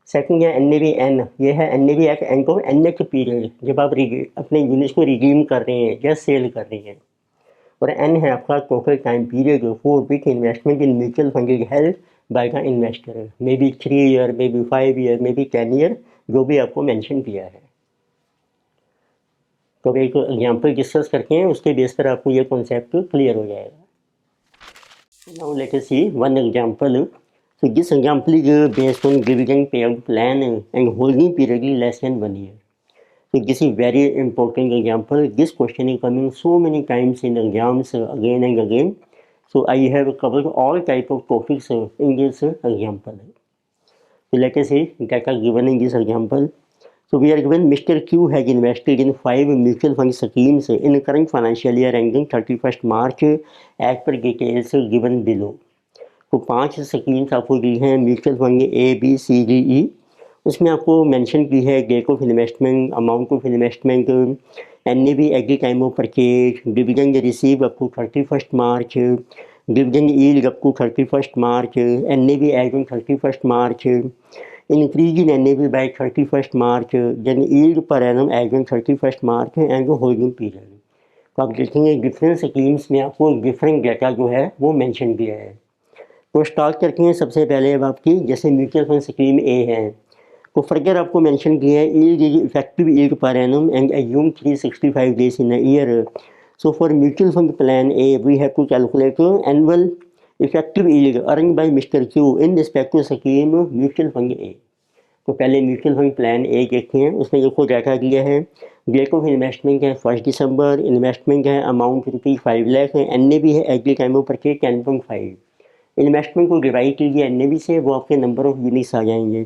Second है NAV N, ये है NAV at end of NH period, जब आप अपने यूनिट्स को रिडीम कर रहे हैं या सेल कर रहे हैं. और N है आपका total time period for which investment in mutual fund is held by the investor, may be 3 year, may be 5 year, may B 10 year, जो भी आपको मेंशन किया है. तो एक एग्जाम्पल डिस्कस करके हैं, उसके बेस पर आपको ये कॉन्सेप्ट क्लियर हो जाएगा. Now let us see one example. So this example is based on dividend payout plan and holding period is less than 1 year. So this is very important example. This question is coming so many times in exams again and again. So I have covered all type of topics in this example. So let us see data given in this example. So we are given Mr. Q has invested in 5 mutual fund schemes in current financial year ending 31st March as per details given below. तो 5 schemes आपको दी हैं mutual fund ABCDE. उसमें आपको mention की है date of investment, amount of investment, NAV at the time of purchase, dividend receive up to 31st March, dividend yield up to 31st March, NAV as on 31st March, increase in NAV by 31st March, then yield per annum as on 31st March and holding period. तो आप देखेंगे different schemes में आपको different data जो है वो mention किया है. तो स्टार्ट करते हैं सबसे पहले अब आपकी, जैसे म्यूचुअल फंड स्कीम ए है तो फर्दर आपको मेंशन किया है yield is effective yield per annum and assume 365 days in a year. So for mutual fund plan a we have to calculate annual effective yield earn by mister Q in respect to scheme mutual fund ए. तो पहले mutual fund plan ए देखते हैं. उसमें देखो data दिया है, date of investment है 1 दिसंबर, investment है अमाउंट ₹5 लाख है, NAV है eight the time of purchase 10.5. Investment को डिवाइड कीजिए NAV से, वो आपके नंबर ऑफ यूनिट्स आ जाएंगे.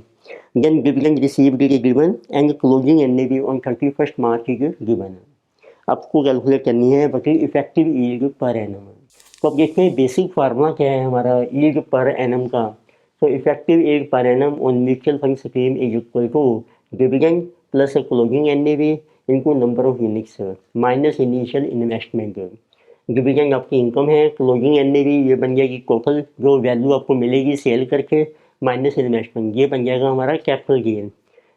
Then dividend received is given and closing NAV on 31st March is given. आपको कैलकुलेट करनी है but effective yield per annum. तो अब देखते हैं बेसिक फार्मूला क्या है हमारा यील्ड पर एनम का. तो effective yield per annum on mutual fund scheme is equal to dividend plus closing NAV इनको number of units minus initial investment. Dividend आपकी इनकम है, क्लोजिंग NAV ये बन जाएगी टोटल जो वैल्यू आपको मिलेगी सेल करके माइनस इन्वेस्टमेंट, ये बन जाएगा हमारा कैपिटल गेन.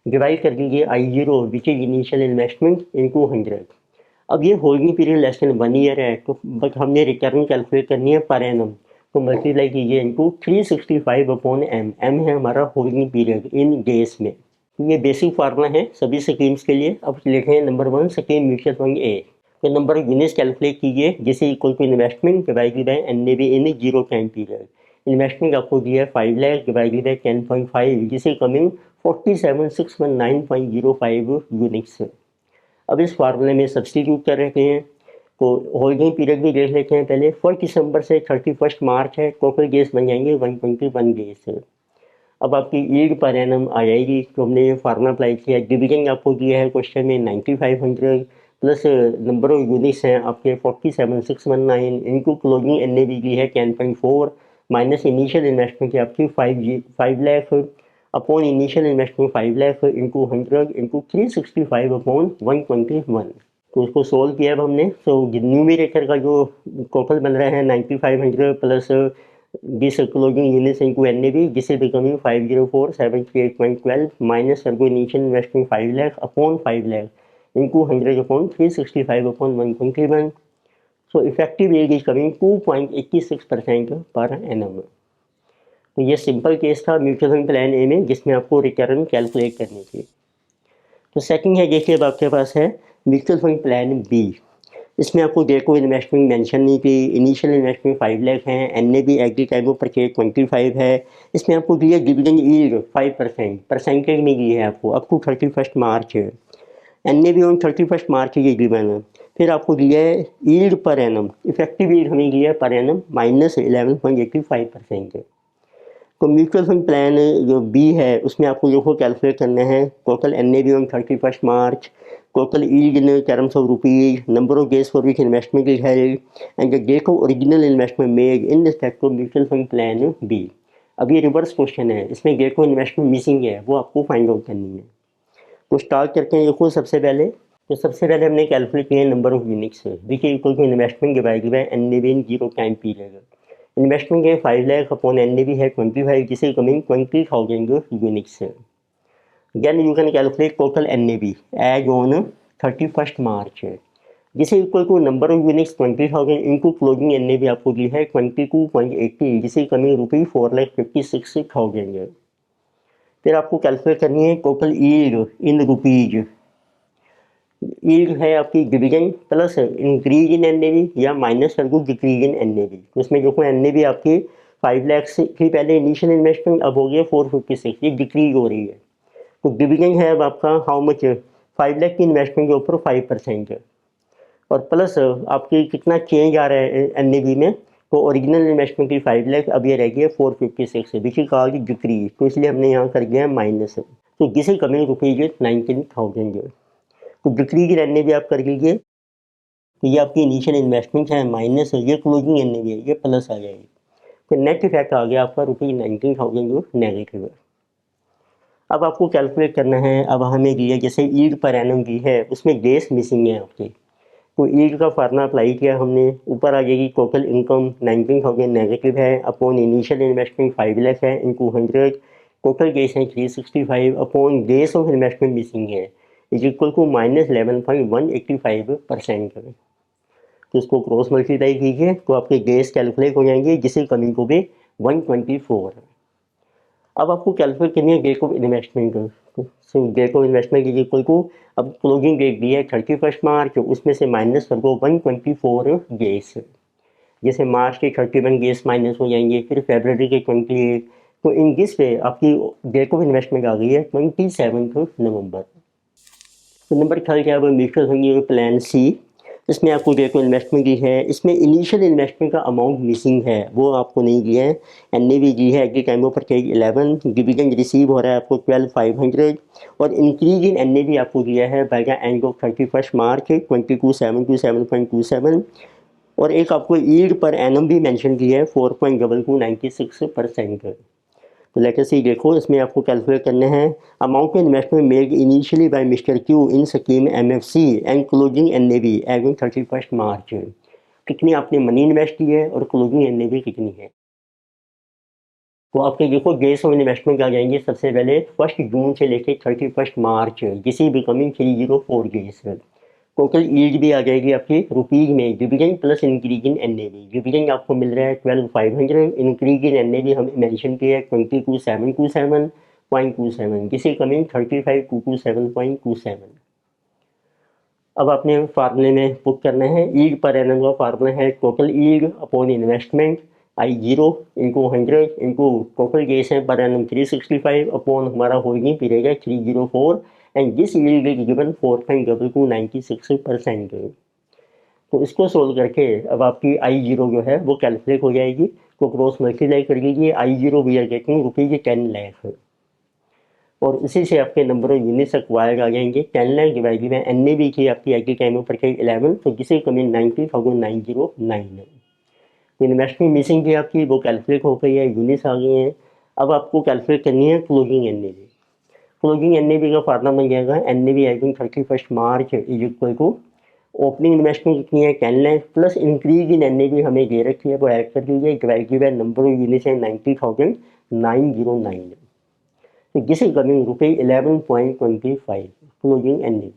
डिवाइड कर दीजिए I0 which is initial investment into 100. अब ये holding period less than 1 year है तो बट हमने रिटर्न कैलकुलेट करनी है पर एनम. तो मल्टीप्लाई कीजिए इनटू 365 अपॉन M. M है हमारा होल्डिंग पीरियड इन डेज में. तो ये बेसिक फार्मूला है सभी स्कीम्स के लिए। अब लिखे हैं नंबर 1 स्कीम म्यूचुअल फंड ए। तो नंबर ऑफ यूनिट्स कैलकुलेट कीजिए जिसे equal to investment divided by NAV in zero time period. Investment आपको दिया है 5 लाख डिवाइडेड बाय 10.5 जिसे कमिंग 47,619.05 यूनिट्स। अब इस फार्मूले में सब्स्टिट्यूट कर रहे हैं तो होल्डिंग पीरियड भी देख लेते हैं पहले। 1 दिसंबर से 31 मार्च है, टोटल गेस बन जाएंगे 121 गेस। अब आपकी यील्ड पर एनम आ जाएगी तो हमने ये फार्मूला अप्लाई किया। डिविडेंड आपको दिया है क्वेश्चन में 9500 प्लस नंबर ऑफ यूनिट्स हैं आपके 47,619 इनटू क्लोजिंग एनएवी की है 10.4 माइनस इनिशियल इन्वेस्टमेंट की आपकी 5 lakh upon initial investment 5 lakh into 100 into 365 upon 121। तो उसको सोल्व किया अब हमने। तो न्यूमरेटर का जो टोटल बन रहा है 9500 plus 20 closing units into NAV जिसे बिकमिंग 504,738.12 माइनस सर्गो initial investment 5 lakh upon 5 lakh into 100 upon 365 upon 121। So effective yield is coming 2.86% per annum. तो ये सिंपल केस था म्यूचुअल फंड प्लान ए में जिसमें आपको रिटर्न कैलकुलेट करनी थी। तो सेकंड है देखिए अब आपके पास है म्यूचुअल फंड प्लान बी। इसमें आपको देखो इन्वेस्टमेंट मेंशन नहीं की, इनिशियल इन्वेस्टमेंट 5 लाख है, एनएवी एग्री टाइम ऑफ परचेज 25 है। इसमें आपको दिया डिविडेंड यील्ड 5% परसेंटेज में दी है आपको up to 31 March. NAV on 31 March ये गिवन है। फिर आपको दिया है yield per annum, effective yield हमें दिया है पर एनम -11.85%। तो म्यूचुअल फंड प्लान जो बी है उसमें आपको देखो कैलकुलेट करना है total NAV on 31 March, total yield in terms of rupees, number of days for which investment is held and the date of original investment made in respect of mutual fund plan B. अब ये reverse question है, इसमें date of investment missing है, वो आपको find out करनी है। तो स्टार्ट करते हैं देखो सबसे पहले। तो सबसे पहले हमने कैलकुलेट किया number of units which equal to investment divided by NAV in zero time period. Investment है 5 लाख अपॉन एनएवी है 25 जिसे coming 20,000 units. Then you can calculate total NAV as on 31 March जिसे equal to number of units 20,000 into closing NAV आपको दी है 22.80 जिसे coming rupees 4,56,000। फिर आपको कैलकुलेट करनी है total yield in rupees. Yield है आपकी डिविडेंड प्लस इंक्रीज इन एनएवी या माइनस कर दो डिक्रीज इन एनएवी। तो इसमें देखो एनएवी आपकी 5 लाख से थी पहले इनिशियल इन्वेस्टमेंट, अब हो गया 456, ये डिक्रीज हो रही है। तो डिविडेंड है अब आपका हाउ मच 5 लाख की इन्वेस्टमेंट के ऊपर 5% और प्लस आपकी कितना चेंज आ रहा है एनएवी में। तो ओरिजिनल इन्वेस्टमेंट की 5 लाख अब ये रह गया 456 विच इज कॉल्ड डिक्रीज। तो इसलिए हमने यहाँ कर दिया माइनस। तो जिसे कमिंग रुपीज 19,000। तो डिक्रीज इन एनएवी आप कर लीजिए। तो ये आपकी इनिशियल इन्वेस्टमेंट है माइनस ये क्लोजिंग एनएवी है, ये प्लस आ जाएगी। तो नेट इफेक्ट आ गया आपका रुपीज 19,000 जो नेगेटिव है। अब आपको कैलकुलेट करना है, अब हमें दिया जैसे यील्ड पर एनम की है उसमें डेज मिसिंग है आपकी। तो यील्ड का फार्मूला अप्लाई किया हमने, ऊपर आ जाएगी टोटल इनकम 19,000 नेगेटिव है अपॉन इनिशियल इन्वेस्टमेंट 5 लाख है इंटू 100, टोटल गेस है 365 upon days of investment missing है इज इक्वल टू -11.185%। तो इसको क्रॉस मल्टीप्लाई कीजिए तो आपके गेस कैलकुलेट हो जाएंगे जिसे कमिंग को भी 124। अब आपको कैलकुलेट करनी है date of investment. So date of investment is equal to, अब क्लोजिंग डेट दी है 31 मार्च, उसमें से माइनस कर दो 124 गेस। जैसे मार्च के 31 गेस माइनस हो जाएंगे, फिर फरवरी के 28। तो इन दिस वे आपकी डेट ऑफ इन्वेस्टमेंट आ गई है 27 नवंबर। तो नंबर थर्ड क्या है म्यूचुअल फंड प्लान सी। इसमें आपको डेट ऑफ इन्वेस्टमेंट की है, इसमें इनिशियल इन्वेस्टमेंट का अमाउंट मिसिंग है, वो आपको नहीं दिया है। एनएवी दी है एग्री time of purchase 11, dividend receive हो रहा है आपको 12,500 और इंक्रीज इन एनएवी आपको दिया है बाय द एंड ऑफ 31 मार्च 22,727.27 और एक आपको यील्ड पर एनम भी मेंशन किया है 4.2296%। तो लेट अस सी देखो इसमें आपको कैलकुलेट करना है amount of investment made initially by mister Q in scheme MFC and closing NAV as on 31 March. कितनी आपने मनी इन्वेस्ट की है और क्लोजिंग एनएवी कितनी है। तो आपके देखो डेज ऑफ इन्वेस्टमेंट आ जाएंगे सबसे पहले 1 जून से लेकर 31 मार्च जिसे बिकमिंग 304 डेज। टोटल यील्ड भी आ जाएगी आपकी रुपीज में, डिविडेंड प्लस इंक्रीज इन एनएवी। डिविडेंड आपको मिल रहा है 12,500, इंक्रीज इन एनएवी हमें मेंशन किया है 22,727 0.27, this is coming 35,227.27। अब आपने फार्मूले में पुट करना है, ईल्ड पर एनम का फार्मूला है total yield upon investment I0 into 100 into total गेस है पर एनम 365 अपॉन हमारा होल्डिंग पीरियड है 304 and this yield is given 4.296%। तो इसको सोल्व करके अब आपकी I0 जो है वो कैलकुलेट हो जाएगी, तो क्रॉस मल्टीप्लाई कर लीजिए। I0 we are getting ₹10 lakh और इसी से आपके नंबर ऑफ यूनिट्स एक्वायर्ड आ जाएंगे 10 लाख डिवाइडेड बाय NAV की आपकी एट टाइम पर 11, तो जिसे कमिंग 90,909। इन्वेस्टमेंट मिसिंग थी आपकी, वो कैलकुलेट हो गई है, यूनिट्स आ गई हैं। अब आपको कैलकुलेट करनी है क्लोजिंग NAV। क्लोजिंग NAV का फार्मूला बन जाएगा NAV एजिंग 31 March is equal to opening investment कितनी है 10 lakh plus increase in NAV हमें दे रखी है, वो ऐड कर दीजिए, divided by number of units है 90,909, तो this is coming ₹11.25 closing NAV।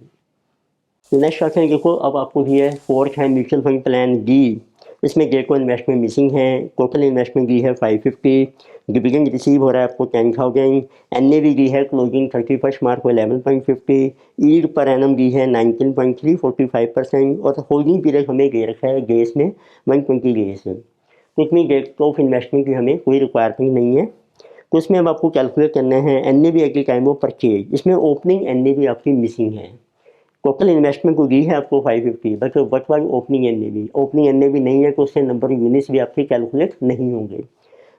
तो नेक्स्ट क्वेश्चन देखो, अब आपको दिया है फोर्थ है म्यूचुअल फंड प्लान डी। इसमें गेको इन्वेस्टमेंट मिसिंग है, टोटल इन्वेस्टमेंट दी है 550, डिविडेंड रिसीव हो रहा है आपको 10,000, NAV दी है क्लोजिंग 31 मार्च को 11.50, ईल्ड पर एनम दी है 19.345% और होल्डिंग पीरियड हमें दे रखा है गेस में 120 डेज। तो इतनी डेट ऑफ इन्वेस्टमेंट की हमें कोई रिक्वायरमेंट नहीं है। तो इसमें अब आपको कैलकुलेट करना है NAV at the time of purchase. इसमें ओपनिंग NAV आपकी मिसिंग है, टोटल इन्वेस्टमेंट को दी है आपको 550, but what was opening NAV, opening NAV नहीं है तो उससे नंबर ऑफ यूनिट्स भी आपके कैलकुलेट नहीं होंगे।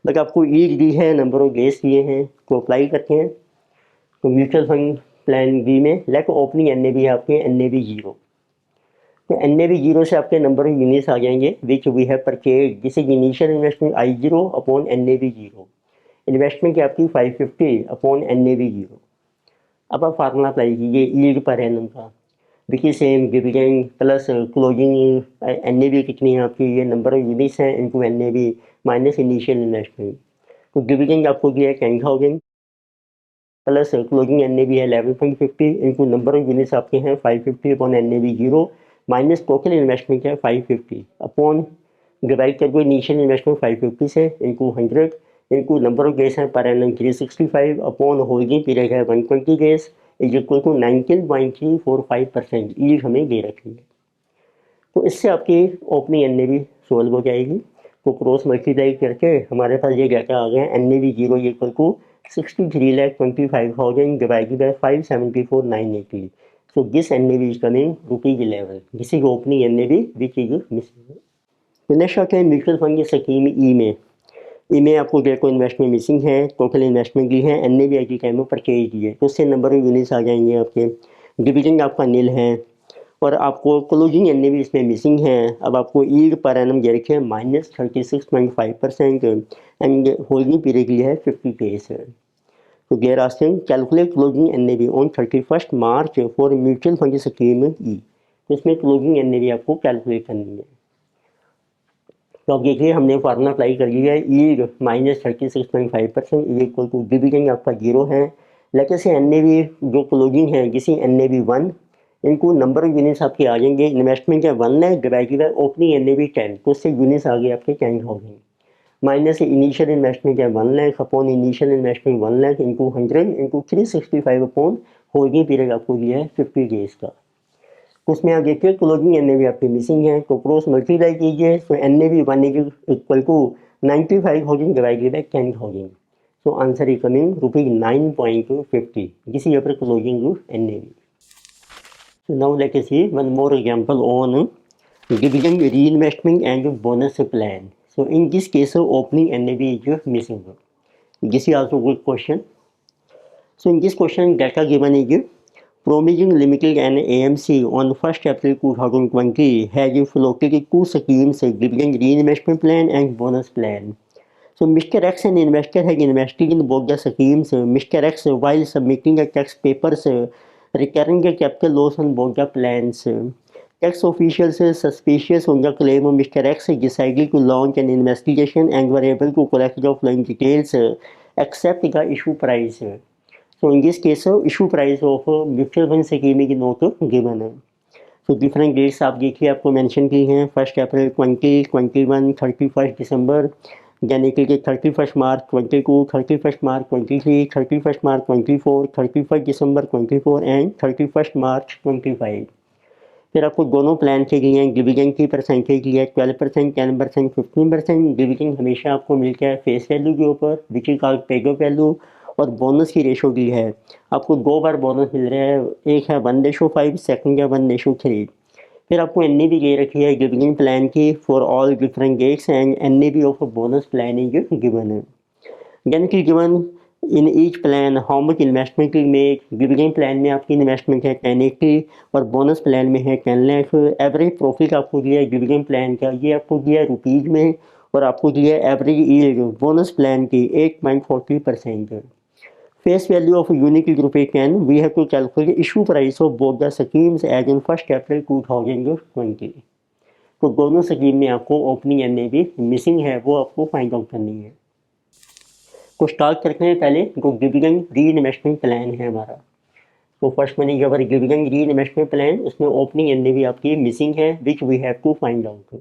बट आपको ईल्ड दी है, नंबर ऑफ डेज दिए हैं, तो अप्लाई करते हैं। तो म्यूचुअल फंड प्लान बी में लेट ओपनिंग NAV है आपके NAV 0, तो NAV 0 से आपके नंबर ऑफ यूनिट्स आ जाएंगे which we have purchase, this is initial investment I0 upon NAV 0, investment की आपकी 550 अपॉन NAV 0। अब आप फार्मूला अप्लाई कीजिए ईल्ड पर एनम का, देखिए same dividend plus closing NAV कितनी है आपकी, ये नंबर ऑफ यूनिट्स हैं into NAV minus initial investment. तो डिविडेंड आपको दिया है 10,000 प्लस क्लोजिंग NAV है 11.50 इंटू नंबर ऑफ यूनिट्स आपके हैं 550 upon NAV 0 minus total investment है 550 अपॉन डिवाइड करके इनिशियल इन्वेस्टमेंट 550 से into 100 into number of days हैं per annum 365 upon holding period है 120 days is equal to 19.345% yield हमें दे रखी है। तो इससे आपकी ओपनिंग NAV सोल्व हो जाएगी। तो क्रॉस मल्टीप्लाई करके हमारे पास ये डाटा आ गया NAV 0 equal to 63,25,000 divided by 574,980, so this NAV is coming ₹11, this is opening NAV which is missing। तो नेक्स्ट आते हैं म्यूचुअल फंड की स्कीम ई में आपको डेको इन्वेस्टमेंट मिसिंग है, टोटल इन्वेस्टमेंट की है, NAV आई टाइम में परचेज की है, तो उससे नंबर ऑफ यूनिट्स आ जाएंगे आपके, डिविडेंड आपका नील है और आपको क्लोजिंग NAV इसमें मिसिंग है। अब आपको ईल्ड पर एनम दे रखे हैं -36.5% एंड होल्डिंग पीरियड की है 50 डेज। तो they're asking calculate closing NAV on 31 March for mutual fund scheme E, तो इसमें क्लोजिंग NAV आपको कैलकुलेट करनी है। तो अब देखिए हमने फार्मूला अप्लाई कर लिया है, yield -36.5% is equal to dividend आपका 0 है, लेकिन से NAV जो क्लोजिंग है किसी NAV 1 इनको नंबर ऑफ यूनिट्स आपके आ जाएंगे, इन्वेस्टमेंट है 1 lakh divided by opening NAV 10, तो उससे यूनिट्स आ गए आपके 10,000 माइनस इनिशियल इन्वेस्टमेंट है 1 lakh upon initial investment 1 lakh into 100 into 365 upon holding period आपको दिया है 50 डेज का। तो उसमें आप देखिए क्लोजिंग NAV आपकी मिसिंग है, तो क्रॉस मल्टीप्लाई कीजिए, तो NAV 1 is equal to 95,000 divided by 10,000, so answer is coming ₹9.50, this is your closing NAV। So now let us see one more example on dividend reinvestment and bonus plan। So in this case opening NAV is missing, this is also good question। So in this question data given is Provision Limited and AMC on 1st April 2020 has floated two schemes, dividend reinvestment plan and bonus plan। So Mr. X, an investor, has invested in both the schemes. Mr. X, while submitting the tax papers, recurring the capital loss on both the plans। Tax officials, suspicious on the claim of Mr. X, decided to launch an investigation and were able to collect the following details except the issue price। So in this case, issue price of mutual fund scheme की note given है। तो different dates आप देखिए आपको mention की हैं, 1 अप्रैल 2021, 31 दिसंबर यानी कि 31 मार्च 22, 31 मार्च 23, 31 मार्च 24, 31 दिसंबर 24 एंड 31 मार्च 25। फिर आपको दोनों प्लान के लिए डिविडेंड की परसेंटेज ली है 12%, 10%, 15%। डिविडेंड हमेशा आपको मिलता है फेस वैल्यू के ऊपर विच इज कॉल्ड पेगो वैल्यू, और बोनस की रेशो दी है। आपको 2 बार बोनस मिल रहा है, एक है 1:5, सेकंड है 1:3। फिर आपको एन भी दे रखी है डिविडेंड प्लान की for all different dates and N B of bonus plan is given है। यानी कि given in each plan how much investment will make. Dividend plan में आपकी इन्वेस्टमेंट है 1080 और बोनस प्लान में है 10 लाख। एवरेज प्रॉफिट आपको दिया है डिविडेंड प्लान का, ये आपको दिया है रुपीज़ में, और आपको दिया है एवरेज यील्ड बोनस प्लान की 8.40%। फेस वैल्यू ऑफ यूनिट रुपये 10, we have to calculate issue price of both the schemes as in 1 April 2020। तो दोनों स्कीम में आपको ओपनिंग एन भी मिसिंग है, वो आपको फाइंड आउट करनी है। तो स्टार्ट करते हैं पहले जो डिविडेंड री इन्वेस्टमेंट प्लान है हमारा। तो फर्स्ट मनी के ऊपर डिविडेंड री इन्वेस्टमेंट प्लान, उसमें ओपनिंग एन भी आपकी मिसिंग है which we have to find out.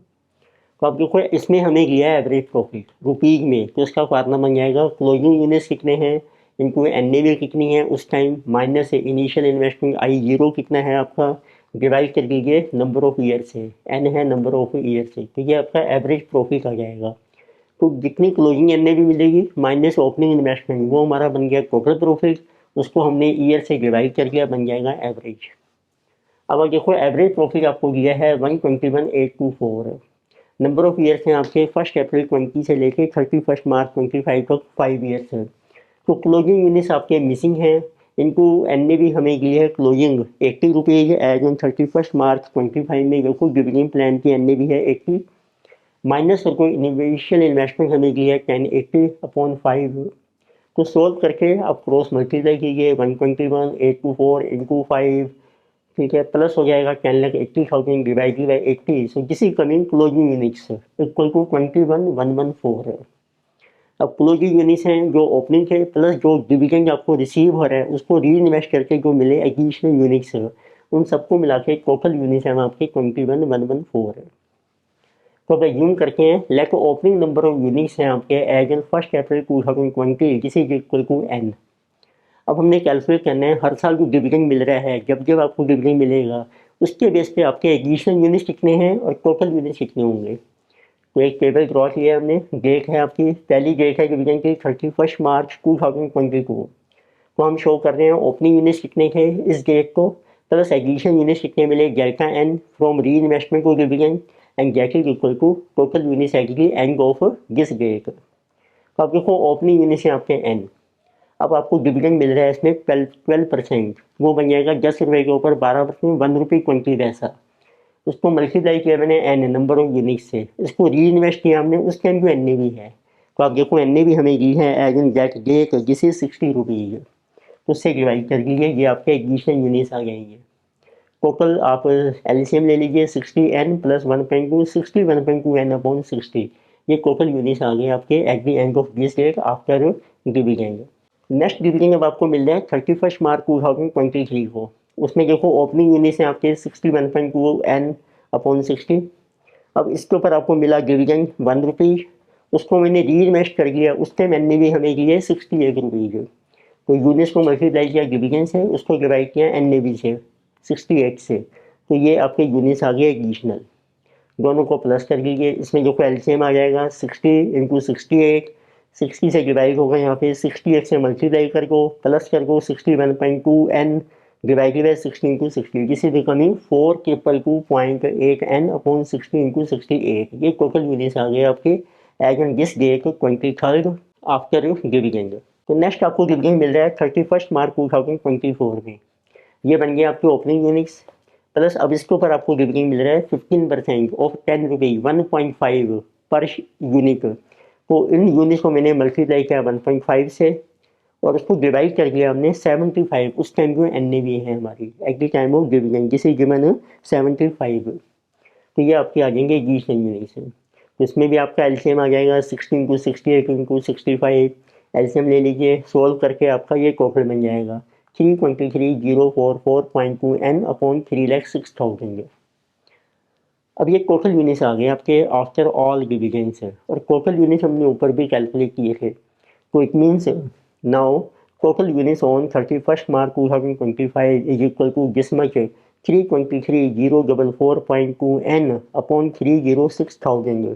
तो आप देखो इसमें हमें लिया है एवरेज प्रॉफिट रुपीज़ में, तो इसका फार्मूला बन जाएगा क्लोजिंग यूनिट्स कितने हैं, इनको एन कितनी है उस टाइम, माइनस है इनिशियल इन्वेस्टमेंट I0 कितना है आपका, डिवाइड कर दीजिए नंबर ऑफ ईयर से, एन है नंबर ऑफ ईयर से, तो ये आपका एवरेज प्रॉफिट आ जाएगा। तो जितनी क्लोजिंग एन भी मिलेगी माइनस ओपनिंग इन्वेस्टमेंट, वो हमारा बन गया टोटल प्रॉफिट, उसको हमने ईयर से डिवाइड कर दिया, बन जाएगा एवरेज। अब देखो एवरेज प्रॉफिट आपको दिया है 121,824। नंबर ऑफ ईयर्स हैं आपके 1 अप्रैल 20 से लेके 31 मार्च 25 तक 5 ईयर्स है। तो क्लोजिंग यूनिट्स आपके मिसिंग हैं, इनको एन ने भी हमें दी है क्लोजिंग 80 रुपीज़ एज ऑन 31 मार्च 25 में, देखो डिविडेंड प्लान की एन ने भी है 80, माइनस और कोई इनिशियल इन्वेस्टमेंट हमें दी है 1080/5। तो सोल्व करके आप क्रॉस मल्टीप्लाई कीजिए 121,824 इंटू 5, ठीक है, प्लस हो जाएगा 10,80,000 divided by 80, so this is coming closing units equal to 21,114 है। अब क्लोजिंग यूनिट्स हैं जो ओपनिंग है प्लस जो डिविडेंड आपको रिसीव हो रहा है उसको री इन्वेस्ट करके जो मिले एडिशनल यूनिट्स है, उन सबको मिला के टोटल यूनिट्स हैं आपके 21,114 है। तो अब यूम करके हैं let opening number of units हैं आपके as on 1 April 2020 this is equal to n। अब हमने कैलकुलेट करना है हर साल जो डिविडेंड मिल रहा है, जब जब आपको डिविडेंड मिलेगा उसके बेस पे आपके एडिशनल यूनिट्स कितने हैं और टोटल यूनिट्स कितने होंगे। तो एक टेबल ड्रॉ किया हमने, डेट है आपकी, पहली डेट है डिविडेंड की 31 मार्च 2022। तो हम शो कर रहे हैं ओपनिंग यूनिट्स कितने थे इस डेट को, प्लस एडिशनल यूनिट्स कितने मिले delta n from reinvestment to dividend and that is equal to total units at the end of this date. तो आप देखो ओपनिंग यूनिट्स हैं आपके n, अब आपको डिविडेंड मिल रहा है इसमें 12%, वो बन जाएगा 10 रुपये के ऊपर 12%, 1 रुपये 20 पैसा। उसको मल्टीप्लाई किया मैंने एन नंबर ऑफ यूनिट से, इसको री इन्वेस्ट किया हमने, उस टाइम भी एन भी है। तो आप देखो एन भी हमें दी है एज इन दैट डेट जिस इज 60 रुपीज़, तो उससे डिवाइड कर लीजिए, ये आपके एडिशनल यूनिट्स आ जाएंगे। टोटल आप एलसीएम ले लीजिए 60n प्लस 1.2, 61.2n अपॉन 60, ये टोटल यूनिट्स आ गए आपके at the end of this date after dividend. Next dividend अब आपको मिल रहा है 31 मार्च 2023 को, उसमें देखो ओपनिंग यूनिट्स हैं आपके 61.2n अपॉन 60। अब इसके ऊपर आपको मिला डिविडेंड 1 रुपीज़, उसको मैंने री इन्वेस्ट कर दिया, उस टाइम मैंने भी हमें दिए 68 रुपीज़। तो यूनिट्स को मल्टीप्लाई किया डिविडेंड से, उसको डिवाइड किया एन बी से 68 से, तो ये आपके यूनिट्स आ गए एडिशनल। दोनों को प्लस कर लीजिए, इसमें जो एलसीएम आ जाएगा 60 इंटू 68, 60 से डिवाइड होगा यहाँ पे 68 से मल्टीप्लाई कर को प्लस कर को 61.2n divided by 60 into 60, this is becoming 4,222.8n upon 60 into 68। ये टोटल यूनिट्स आ गए आपके as on this date 23rd after dividend. तो नेक्स्ट आपको डिविडेंड मिल रहा है 31 मार्च 2024 में, ये बन गया आपके ओपनिंग यूनिट्स, प्लस अब इसके ऊपर आपको डिविडेंड मिल रहा है 15% ऑफ 10 रुपये 1.5 पर यूनिट। तो इन यूनिट्स को मैंने मल्टीप्लाई किया 1.5 से और उसको डिवाइड कर दिया हमने 75, उस टाइम जो एन भी है हमारी eight the time of dividend जिसे गिवन 75। तो ये आपके आ जाएंगे एडिशनल यूनिट्स। तो इसमें भी आपका एलसीएम आ जाएगा 60 इंटू 68 इंटू 65, एलसीएम ले लीजिए, सोल्व करके आपका ये टोटल बन जाएगा 323,044.2n अपॉन 3,06,000। अब ये टोटल यूनिट्स आ गए आपके आफ्टर ऑल डिविजन्स है, और टोटल यूनिट्स हमने ऊपर भी कैलकुलेट किए थे। तो it means now total units on 31st March 2025 is equal to this much 323,044.2 n upon 306,000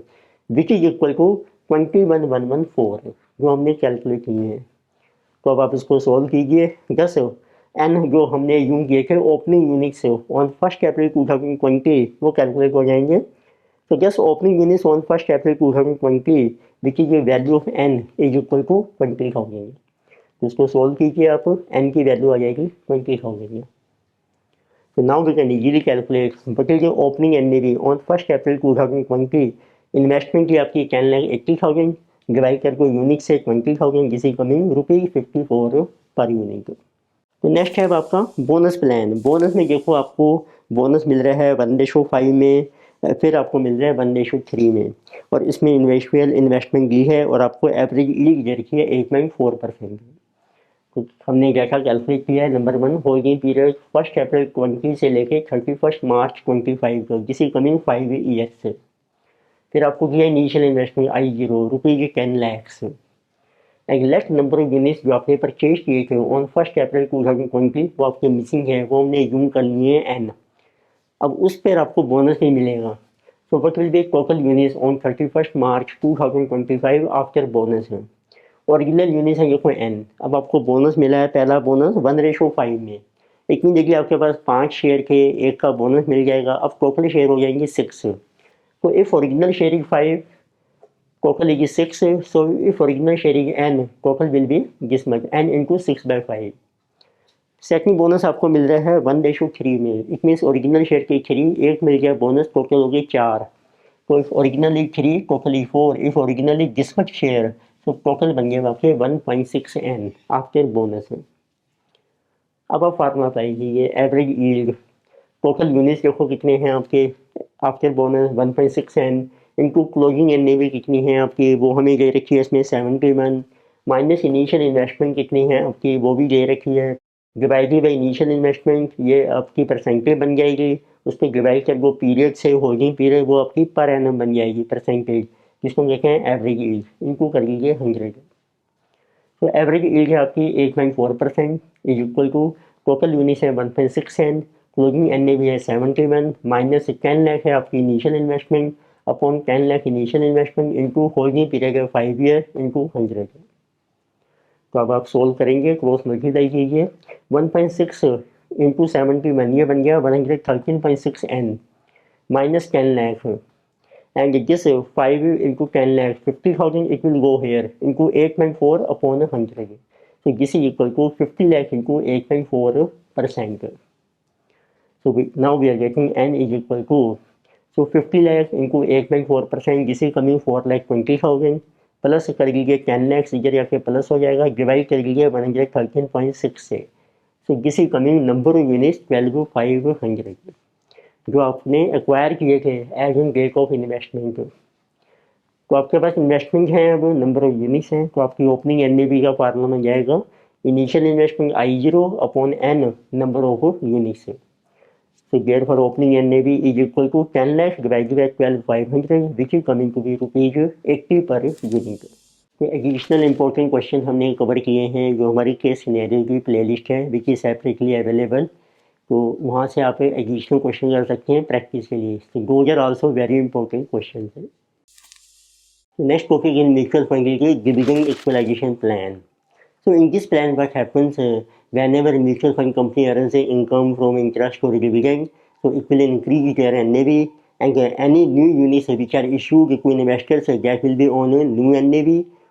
which is equal to 21,114 जो हमने कैलकुलेट किए हैं। तो अब आप इसको सॉल्व कीजिए। दस एन जो हमने यूँ किए थे ओपनिंग यूनिट्स ऑन 1 April 2020 वो कैलकुलेट हो जाएंगे। तो just opening units on 1 April 2020 which is value of N is equal to 20,000। तो इसको सॉल्व कीजिए आप, एन की वैल्यू आ जाएगी 20,000। तो now we can easily calculate but is opening N on 1 April 2020 investment की आपकी 10,80,000 डिवाइड करके यूनिट से 20,000 जिसे कमिंग ₹54 पर यूनिट। तो नेक्स्ट है आपका बोनस प्लान। बोनस में देखो आपको बोनस मिल रहा है 1:5 में, फिर आपको मिल रहा है 1:3 में, और इसमें इन्वेस्टमेंट दी है और आपको एवरेज यील्ड दे रखी है 8.4%। तो हमने जैसा कैलकुलेट किया है नंबर 1 होल्डिंग पीरियड 1 April 20 से लेके 31st March 25 तक जिसे कमिंग 5 ईयर्स से। फिर आपको दिया initial investment I0 ₹10 lakhs। Exact number of units जो आपने परचेज किए थे ऑन 1 April 2020 वो आपके मिसिंग है, वो हमने यूम कर लिए हैं n। अब उस पर आपको बोनस नहीं मिलेगा। So what will B total units on 31st March 2025 after bonus है। ओरिजिनल यूनिट्स है देखो n। अब आपको बोनस मिला है, पहला बोनस 1:5 में। इतनी देखिए आपके पास 5 शेयर थे, एक का बोनस मिल जाएगा। अब टोटल शेयर हो जाएंगे 6। तो if original share is 5 total is 6, so if original share is n total will be this much n into 6/5। Second bonus आपको मिल रहा है 1:3 में। इट मीन्स ओरिजिनल शेयर के 3 एक मिल गया बोनस, टोटल हो गए 4। तो if original is 3 total is 4, if original is this much share तो टोटल बन गया आपके 1.6 n आफ्टर बोनस। अब आप फार्मूला अप्लाई कीजिए एवरेज यील्ड। टोटल यूनिट्स देखो कितने हैं आपके after bonus 1.6 n into closing N भी कितनी है आपकी वो हमें दे रखी है इसमें 71 माइनस इनिशियल इन्वेस्टमेंट कितनी है आपकी वो भी दे रखी है, डिवाइडेड बाई इनिशियल इन्वेस्टमेंट ये आपकी परसेंटेज बन जाएगी। उस पर डिवाइड कर वो पीरियड से होल्डिंग पीरियड वो आपकी पर एनम बन जाएगी परसेंटेज, जिसको हम कहते हैं एवरेज यील्ड। इनको कर लीजिए 100। तो एवरेज यील्ड है आपकी 8.4% is equal to total units है 1.6 n, क्लोजिंग एन भी है 71 माइनस 10 लाख है आपकी initial investment upon 10 lakh initial investment into holding period है 5 ईयर इनटू 100। तो अब आप सोल्व करेंगे, क्रॉस मल्टीप्लाई कीजिए 1.6 इंटू 71 ये बन गया 113.6 n minus 10 lakh and this 5 into 10 lakh 50,000 it will go here into 8.4 upon 100, so this is equal to 50 lakh into 8.4%. So now we are getting n is equal to, so 50 lakh into 8.4% this is coming 4,20,000 plus कर लीजिए 10 लाख इधर आके plus हो जाएगा, divide कर लीजिए 113.6 से। So this is coming number of units 12,500 जो आपने एक्वायर किए थे as in date of investment. तो आपके पास इन्वेस्टमेंट है, अब नंबर ऑफ यूनिट्स हैं, तो आपकी ओपनिंग एन का फार्मूला बन जाएगा initial investment I0 upon n number of units. So therefore opening NAV is equal to 10 lakhs divided by 12,500 which is coming to be ₹80 per unit। तो additional important question हमने cover किए हैं जो हमारी case scenario की playlist है which is separately available, तो वहाँ से आप एडिशनल क्वेश्चन कर सकते हैं प्रैक्टिस के लिए। तो those are also very important question है। Next topic in mutual fund की dividend equalisation plan. So in this plan what happens whenever a mutual fund company earns a income from interest or dividend, so it will increase their NAV and any new units which are issued to investors that will be on a new NAV,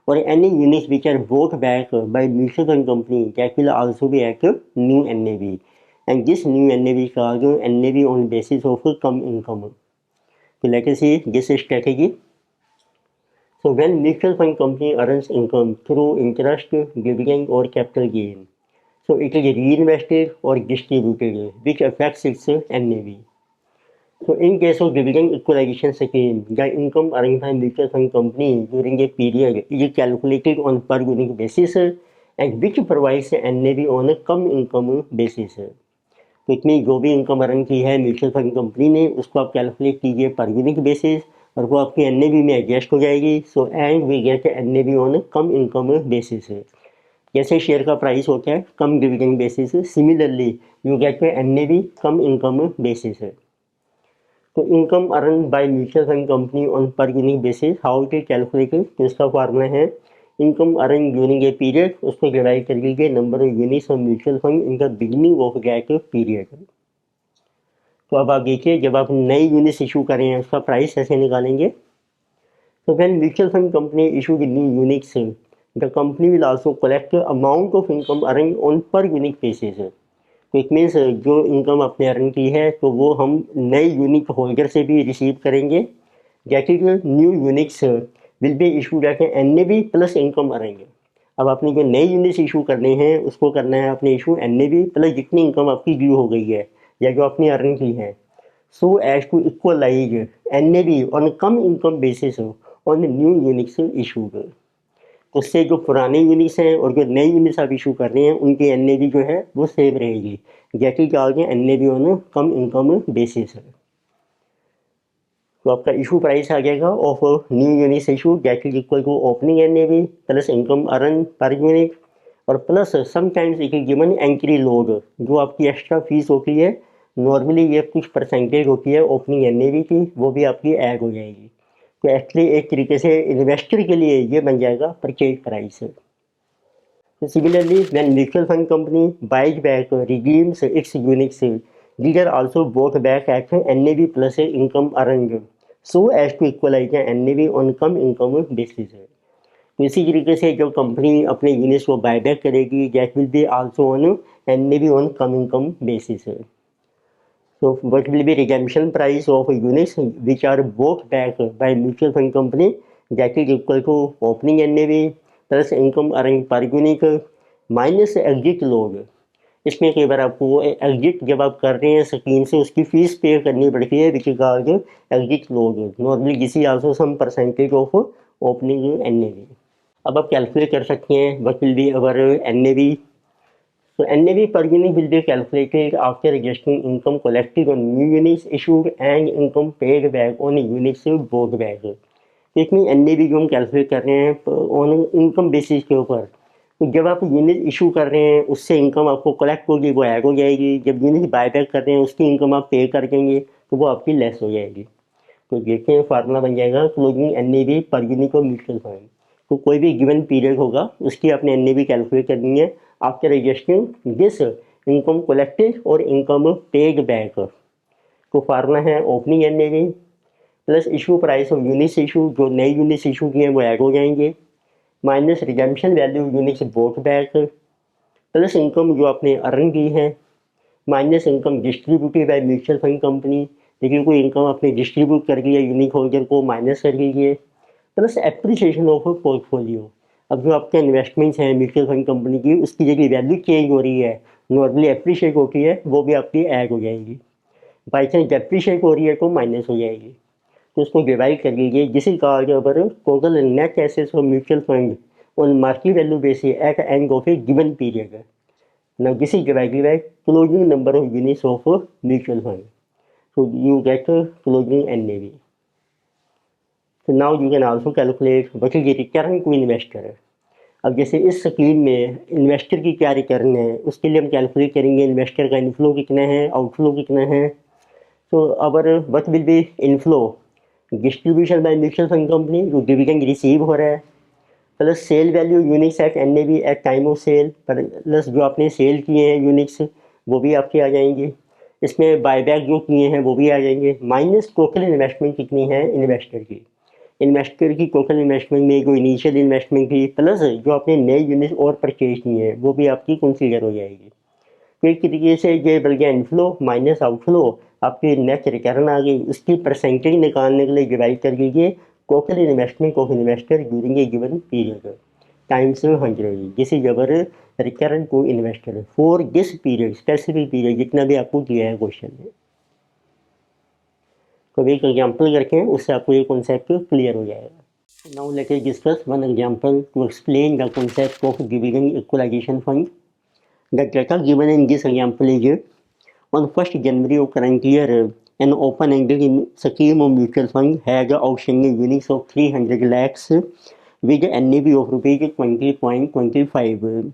or any units which are bought back by mutual fund company that will also be at new NAV, and this new NAV is called NAV on basis of come income। So let us see this strategy। So when mutual fund company earns income through interest, dividend or capital gain, so it is reinvested or distributed which affects its NAV। So in case of dividend equalization scheme, the income earned by mutual fund company during a period is calculated on per unit basis and which provides NAV on a come income basis। तो इतनी जो भी income earn की है mutual fund company ने उसको आप calculate कीजिए पर यूनिट बेसिस और वो आपकी एनएवी में एडजस्ट हो जाएगी। So and we get NAV on come income basis. जैसे शेयर का प्राइस होता है cum dividend basis, similarly you get NAV cum income basis. तो income earn by mutual fund company on per unit basis, how it is calculated, तो इसका formula है income earn during a period, उसको divide कर लीजिए number of units of mutual fund in the beginning of that period. तो अब आप देखिए जब आप नई यूनिट्स इशू करें हैं उसका प्राइस कैसे निकालेंगे। तो when mutual fund company issue the new units, the company will also collect amount of income earn on per unit basis. तो इट मीन्स जो इनकम आपने अर्न की है तो वो हम नए यूनिट होल्डर से भी रिसीव करेंगे। That is new units will be issued at NAV plus income earn. अब आपने जो नए यूनिट्स इशू करने हैं उसको करना है आपने इशू एनएवी प्लस जितनी इनकम आपकी ड्यू हो गई है या जो आपने अर्न की है, so as to equalize NAV on come income basis on new units issued. उससे जो पुराने यूनिट्स हैं और जो नए यूनिट्स आप इशू कर रहे हैं उनकी एनएवी जो है वो सेम रहेगी। जैसे क्या हो गया NAV on come income basis. तो आपका इशू प्राइस आ जाएगा of new units issue that is equal to opening NAV plus income earn per unit और plus sometimes it is given entry load, जो आपकी एक्स्ट्रा फीस होती है normally ये कुछ परसेंटेज होती है ओपनिंग एनएवी की, वो भी आपकी ऐड हो जाएगी। तो एक्चुअली एक तरीके से इन्वेस्टर के लिए ये बन जाएगा परचेज प्राइस। तो similarly when mutual fund company buys back redeems its units, these are also bought back at NAV plus income earned so as to equalize NAV on come income basis. तो इसी तरीके से जब company अपने units को buy back करेगी that will be also on NAV on come income basis. So what will be redemption price of units which are bought back by mutual fund company, that is equal to opening NAV plus income earned per unit minus exit load। इसमें कई बार आपको exit जब आप कर रहे हैं scheme से उसकी फीस पे करनी पड़ती है which is called exit load, normally this is also some percentage of opening NAV. अब आप कैलकुलेट कर सकते हैं what will be our NAV. So NAV per unit will be calculated after adjusting income collected on new units issued and income paid back on units bought back। इसमें NAV जो हम calculate कर रहे हैं on income basis के ऊपर, तो जब आप यूनिट इशू कर रहे हैं उससे इनकम आपको कलेक्ट होगी वो ऐड हो जाएगी, जब यूनिट बाय बैक कर रहे हैं उसकी इनकम आप पे कर देंगे तो वो आपकी लेस हो जाएगी। तो देखते हैं फार्मूला बन जाएगा क्लोजिंग NAV पर यूनिट ऑफ म्यूचुअल फंड। तो कोई भी गिवन पीरियड होगा उसकी आपने NAV कैलकुलेट करनी है after adjusting this income collected और इनकम पेड बैक। तो फार्मूला है opening NAV plus issue price of units issue, जो नए यूनिट्स इशू किए हैं वो ऐड हो जाएंगे, minus redemption value units boat back plus income जो आपने अर्न की है minus income distributed by mutual fund company, लेकिन कोई इनकम आपने डिस्ट्रीब्यूट कर दिया यूनिट होल्डर को माइनस कर लीजिए, प्लस एप्रिसिएशन ऑफ पोर्टफोलियो। अब जो आपके इन्वेस्टमेंट्स हैं म्यूचुअल फंड कंपनी की उसकी जगह वैल्यू चेंज हो रही है, नॉर्मली एप्रिशिएट होती है वो भी आपकी ऐड हो जाएगी, बाई चांस एप्रिशिएट हो रही है तो माइनस हो जाएगी। तो उसको डिवाइड कर लीजिए जिससे कहा गया पर total net assets of mutual fund on market value basis at end of a given period. Now this is divided by closing number of units of mutual fund, so you get closing NAV। So now you can also calculate what is the return to investor। अब जैसे इस scheme में investor की क्या return है उसके लिए हम कैलकुलेट करेंगे इन्वेस्टर का इनफ्लो कितना है आउटफ्लो कितना है। तो our what will be inflow distribution by mutual fund company, जो डिविडेंड रिसीव हो रहा है, plus sale value units at NAV at time of sale, plus जो आपने सेल किए हैं यूनिट्स वो भी आपके आ जाएंगे, इसमें बायबैक जो किए हैं वो भी आ जाएंगे, माइनस टोटल इन्वेस्टमेंट कितनी है इन्वेस्टर की। इन्वेस्टर की टोटल इन्वेस्टमेंट में जो इनिशियल इन्वेस्टमेंट थी प्लस जो आपने नए यूनिट और परचेज किए हैं वो भी आपकी कंसीडर हो जाएगी। तो एक तरीके से ये बन गया इनफ्लो माइनस आउटफ्लो, आपकी नेट रिटर्न आ गई, उसकी परसेंटेज निकालने के लिए डिवाइड कर दीजिए total investment of investor during a given period times 100, this is our return to investor for this period specific period जितना भी आपको दिया है क्वेश्चन में। तो एक एग्जाम्पल करके उससे आपको ये कॉन्सेप्ट क्लियर हो जाएगा। Now let us discuss one example to explain the concept of dividend equalization fund. The data given in this example is On 1st January of current year, an open-ended scheme of mutual fund had outstanding units of 300 lakhs with NAV of rupees 20.25.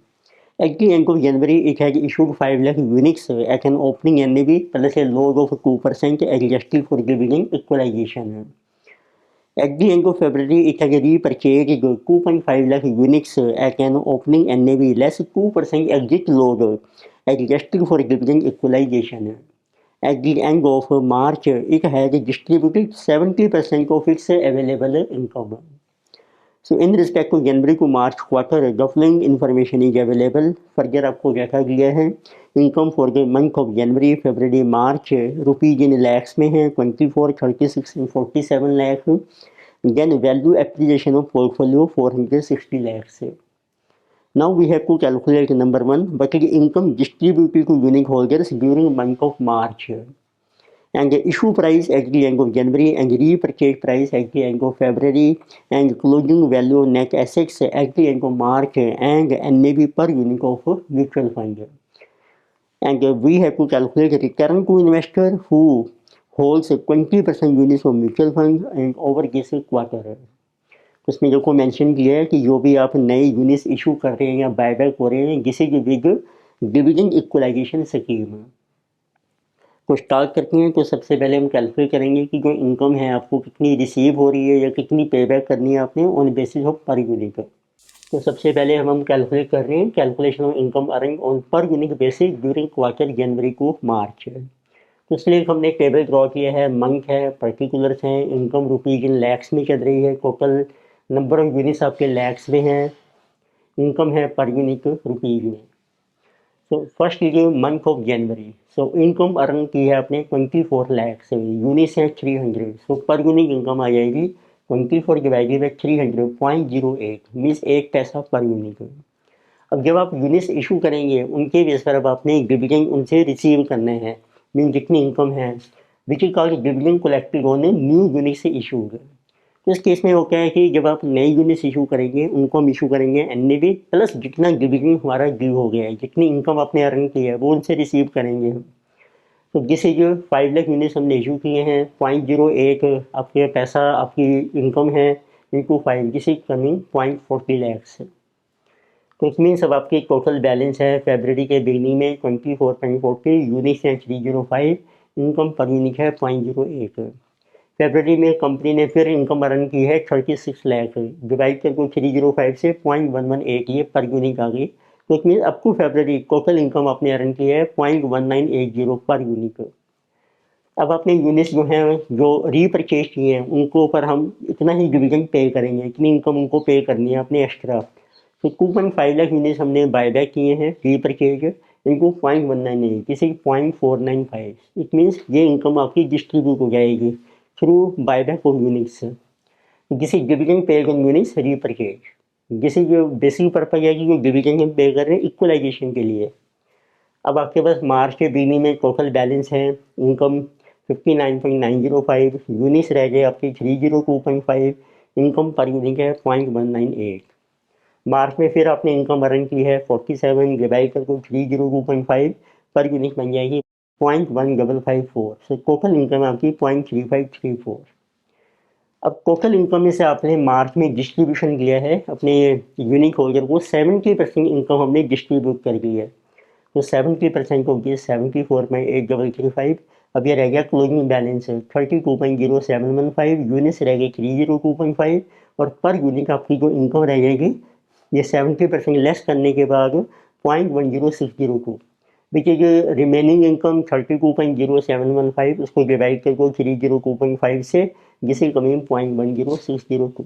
At the end of January, it had issued 5 lakh units at an opening NAV plus a load of 2% adjusted for dividend equalization. At the end of February, it had repurchased 2.5 lakh units at an opening NAV less 2% exit load adjusted for dividend equalization. At the end of March, it had distributed 70% of its available income. So in respect to January to March quarter, the following information is available. Further आपको देखा गया है income for the month of January February March rupees in lakhs में है 24, 36 and 47 lakh. Then value appreciation of portfolio 460 lakhs. Now we have to calculate number one, but the income distributed to unit holders during month of March, and the issue price at the end of January, and repurchase price at the end of February, and closing value net assets at the end of March, and NAV per unit of mutual fund. And we have to calculate return to investor who holds 20% units of mutual fund and over this quarter. उसमें जो को mention किया है कि जो भी आप नए यूनिट्स इशू कर रहे हैं या बायबैक हो रहे हैं किसी भी बिग डिविडेंड इक्वलाइजेशन स्कीम को स्टार्ट करते हैं, तो सबसे पहले हम कैलकुलेट करेंगे कि जो इनकम है आपको कितनी रिसीव हो रही है या कितनी पे बैक करनी है आपने on basis of per unit. तो सबसे पहले हम कैलकुलेट कर रहे हैं calculation of income earning on per unit basis during quarter January to March. तो इसलिए हमने एक टेबल ड्रॉ किया है, मंथ है, पर्टिकुलर्स हैं, इनकम रुपीज इन लैक्स में चल रही है, टोटल नंबर ऑफ यूनिट्स आपके लैक्स में हैं, इनकम है पर यूनिट रुपीज में. सो फर्स्ट लीजिए month of January. So income earn की है आपने 24 लैक्स, यूनिट्स हैं 300. सो पर यूनिट इनकम आ जाएगी 24 डिवाइडेड बाई 300 0.08 मीन्स 1 पैसा पर यूनिट. अब जब आप यूनिट्स इशू करेंगे उनके बेस पर अब आपने डिविडेंड उनसे रिसीव करने हैं, मीन जितनी इनकम है which is called dividend collected on new unit से इशूड. तो इस केस में वो क्या है कि जब आप नए यूनिट्स इशू करेंगे उनको हम इशू करेंगे एनएवी प्लस जितना डिविडेंड हमारा ड्यू हो गया है, जितनी इनकम आपने अर्न की है वो उनसे रिसीव करेंगे हम. तो दिस इज 5 लाख यूनिट्स हमने इशू किए हैं, 0.08 आपके पैसा आपकी इनकम है into 5, this is coming 0.40 lakhs. तो इट मीन्स अब आपकी टोटल बैलेंस है फरवरी के बिगनिंग में 24.40, यूनिट्स हैं 305, इनकम पर यूनिट है 0.08. फरवरी में कंपनी ने फिर इनकम अर्न की है 36 लाख, डिवाइड करके 305 से 0.118 ये पर यूनिट आ गई. तो इट मीन्स अप टू फरवरी टोटल इनकम आपने अर्न की है 0.1980 पर यूनिट. अब आपने यूनिट्स जो हैं जो रीपरचेज किए हैं उनको ऊपर हम इतना ही डिविडेंड पे करेंगे, इतनी इनकम उनको पे करनी है अपने एक्स्ट्रा. तो 2.5 लाख यूनिट्स हमने बायबैक किए हैं रीपरचेज, इनको 0.198 किसी 0.495. इट मीन्स ये इनकम आपकी डिस्ट्रीब्यूट हो जाएगी through buyback of units. This is dividend paid on units repurchase. This is जो बेसिक पर्पज है कि जो डिविडेंड हम पे कर रहे हैं इक्वलाइजेशन के लिए. अब आपके पास मार्च के बिगनिंग में टोटल बैलेंस है इनकम 59.905, यूनिट्स रह गए आपके 302.5, इनकम पर यूनिट है 0.198. मार्च में फिर आपने इनकम अर्न की है 47 डिवाइड करके 302.5 पर यूनिट बन जाएगी 0.1554. सो टोटल इनकम आपकी 0.3534. अब टोटल इनकम में से आपने मार्च में डिस्ट्रीब्यूशन किया है अपने यूनिट होल्डर को 70% इनकम हमने डिस्ट्रीब्यूट कर दी है. तो 70% ऑफ दिस 74.8335. अब ये रह गया क्लोजिंग बैलेंस 32.0715, यूनिट्स रह गए 302.5 और पर यूनिट आपकी जो इनकम रह जाएगी ये 70% लेस करने के बाद 0.10602 विच इज रिमेनिंग इनकम 32.0715, उसको डिवाइड करके 302.5 से जिसे कमिंग 0.10602.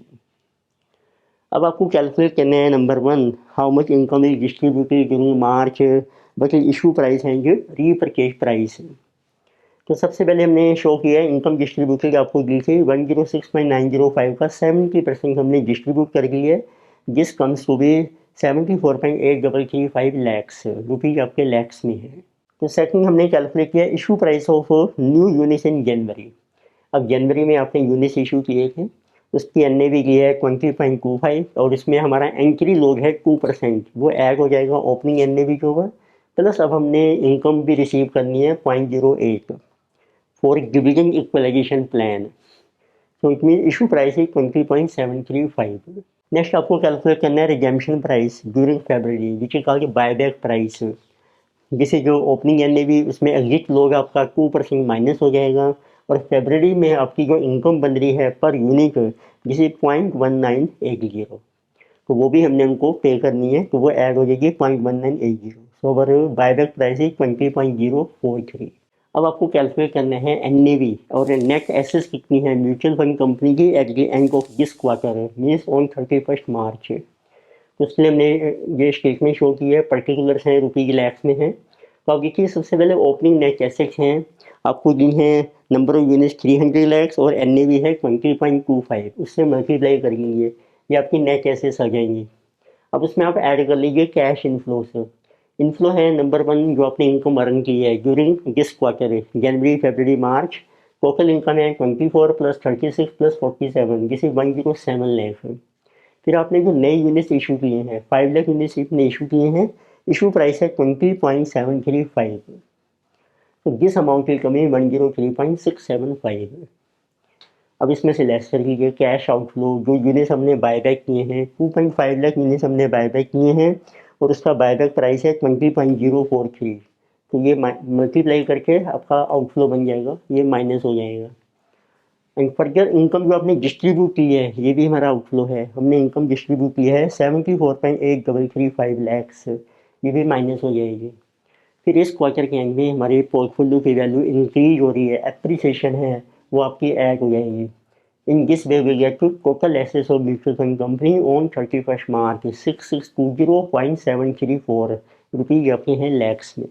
अब आपको कैलकुलेट करना है number one how much income is distributed during March but issue price है जो रीपरचेज प्राइस. तो सबसे पहले हमने शो किया है इनकम डिस्ट्रीब्यूटेड आपको दी थी 106.905 का 70% हमने डिस्ट्रीब्यूट कर दी है, जिस comes to be 74.8335 lakhs rupees आपके लैक्स में है. तो सेकंड हमने कैलकुलेट किया issue price of new units in January. अब जनवरी में आपने यूनिट्स इशू किए थे, उसकी एनएवी की है 20.25 और इसमें हमारा एंट्री लोड है 2%, वो ऐड हो जाएगा ओपनिंग एनएवी के ऊपर प्लस अब हमने इनकम भी रिसीव करनी है 0.08 for dividend equalisation plan. So it mean issue price है 20.735। नेक्स्ट आपको कैलकुलेट करना है रिडेम्पशन प्राइस ड्यूरिंग फरवरी, जिसे कहा कि बायबैक प्राइस, जिसे जो ओपनिंग एन भी उसमें एग्जिट लोग आपका 2% माइनस हो जाएगा, और फरवरी में आपकी जो इनकम बन रही है पर यूनिट जिसे 0.1980, तो वो भी हमने उनको पे करनी है, तो वो ऐड हो जाएगी 0.1980। सो अवर बायबैक प्राइस इज 20.043। अब आपको कैलकुलेट करना है एन और नेट एसेस कितनी है म्यूचुअल फंड कंपनी की eight the end of this quarter means on 31 मार्च। तो इसलिए हमने ये स्टेटमेंट शो की है, पर्टिकुलर्स हैं रुपीज लैक्स में है। तो आप देखिए सबसे पहले ओपनिंग नेट एसेट्स हैं, आपको दी हैं नंबर ऑफ यूनिट्स 300 लैक्स और एन है 20.25, उससे मल्टीप्लाई कर लीजिए, ये आपकी नेट एसेट्स आ जाएंगी। अब उसमें आप ऐड कर लीजिए कैश इनफ्लो से। इनफ्लो है नंबर 1 जो आपने इनकम अर्न की है during this quarter January February March. Total income है 24 प्लस 36 प्लस 47 जिसे 107 लाख है। फिर आपने जो नए यूनिट्स इशू किए हैं 5 लाख यूनिट्स ने इशू किए हैं, इशू प्राइस है 20.735। तो दिस अमाउंट विल कम इन 103.675। अब इसमें से लेस कर लीजिए कैश आउटफ्लो, जो यूनिट्स हमने बायबैक किए हैं 2.5 लाख यूनिट्स हमने बायबैक किए हैं और उसका बायबैक प्राइस है 20.043। तो ये मल्टीप्लाई करके आपका आउटफ्लो बन जाएगा, ये माइनस हो जाएगा। एंड फर्दर इनकम जो आपने डिस्ट्रीब्यूट की है ये भी हमारा आउटफ्लो है, हमने इनकम डिस्ट्रीब्यूट की है 74.8335 लैक्स, ये भी माइनस हो जाएगी। फिर इस क्वार्टर के एंड में हमारे पोर्टफोलियो की वैल्यू इंक्रीज हो रही है, एप्रिसिएशन है वो आपकी ऐड हो जाएगी। In this way we get to total assets of mutual fund company on 31 March 6620.734 rupees आपके हैं लैक्स में।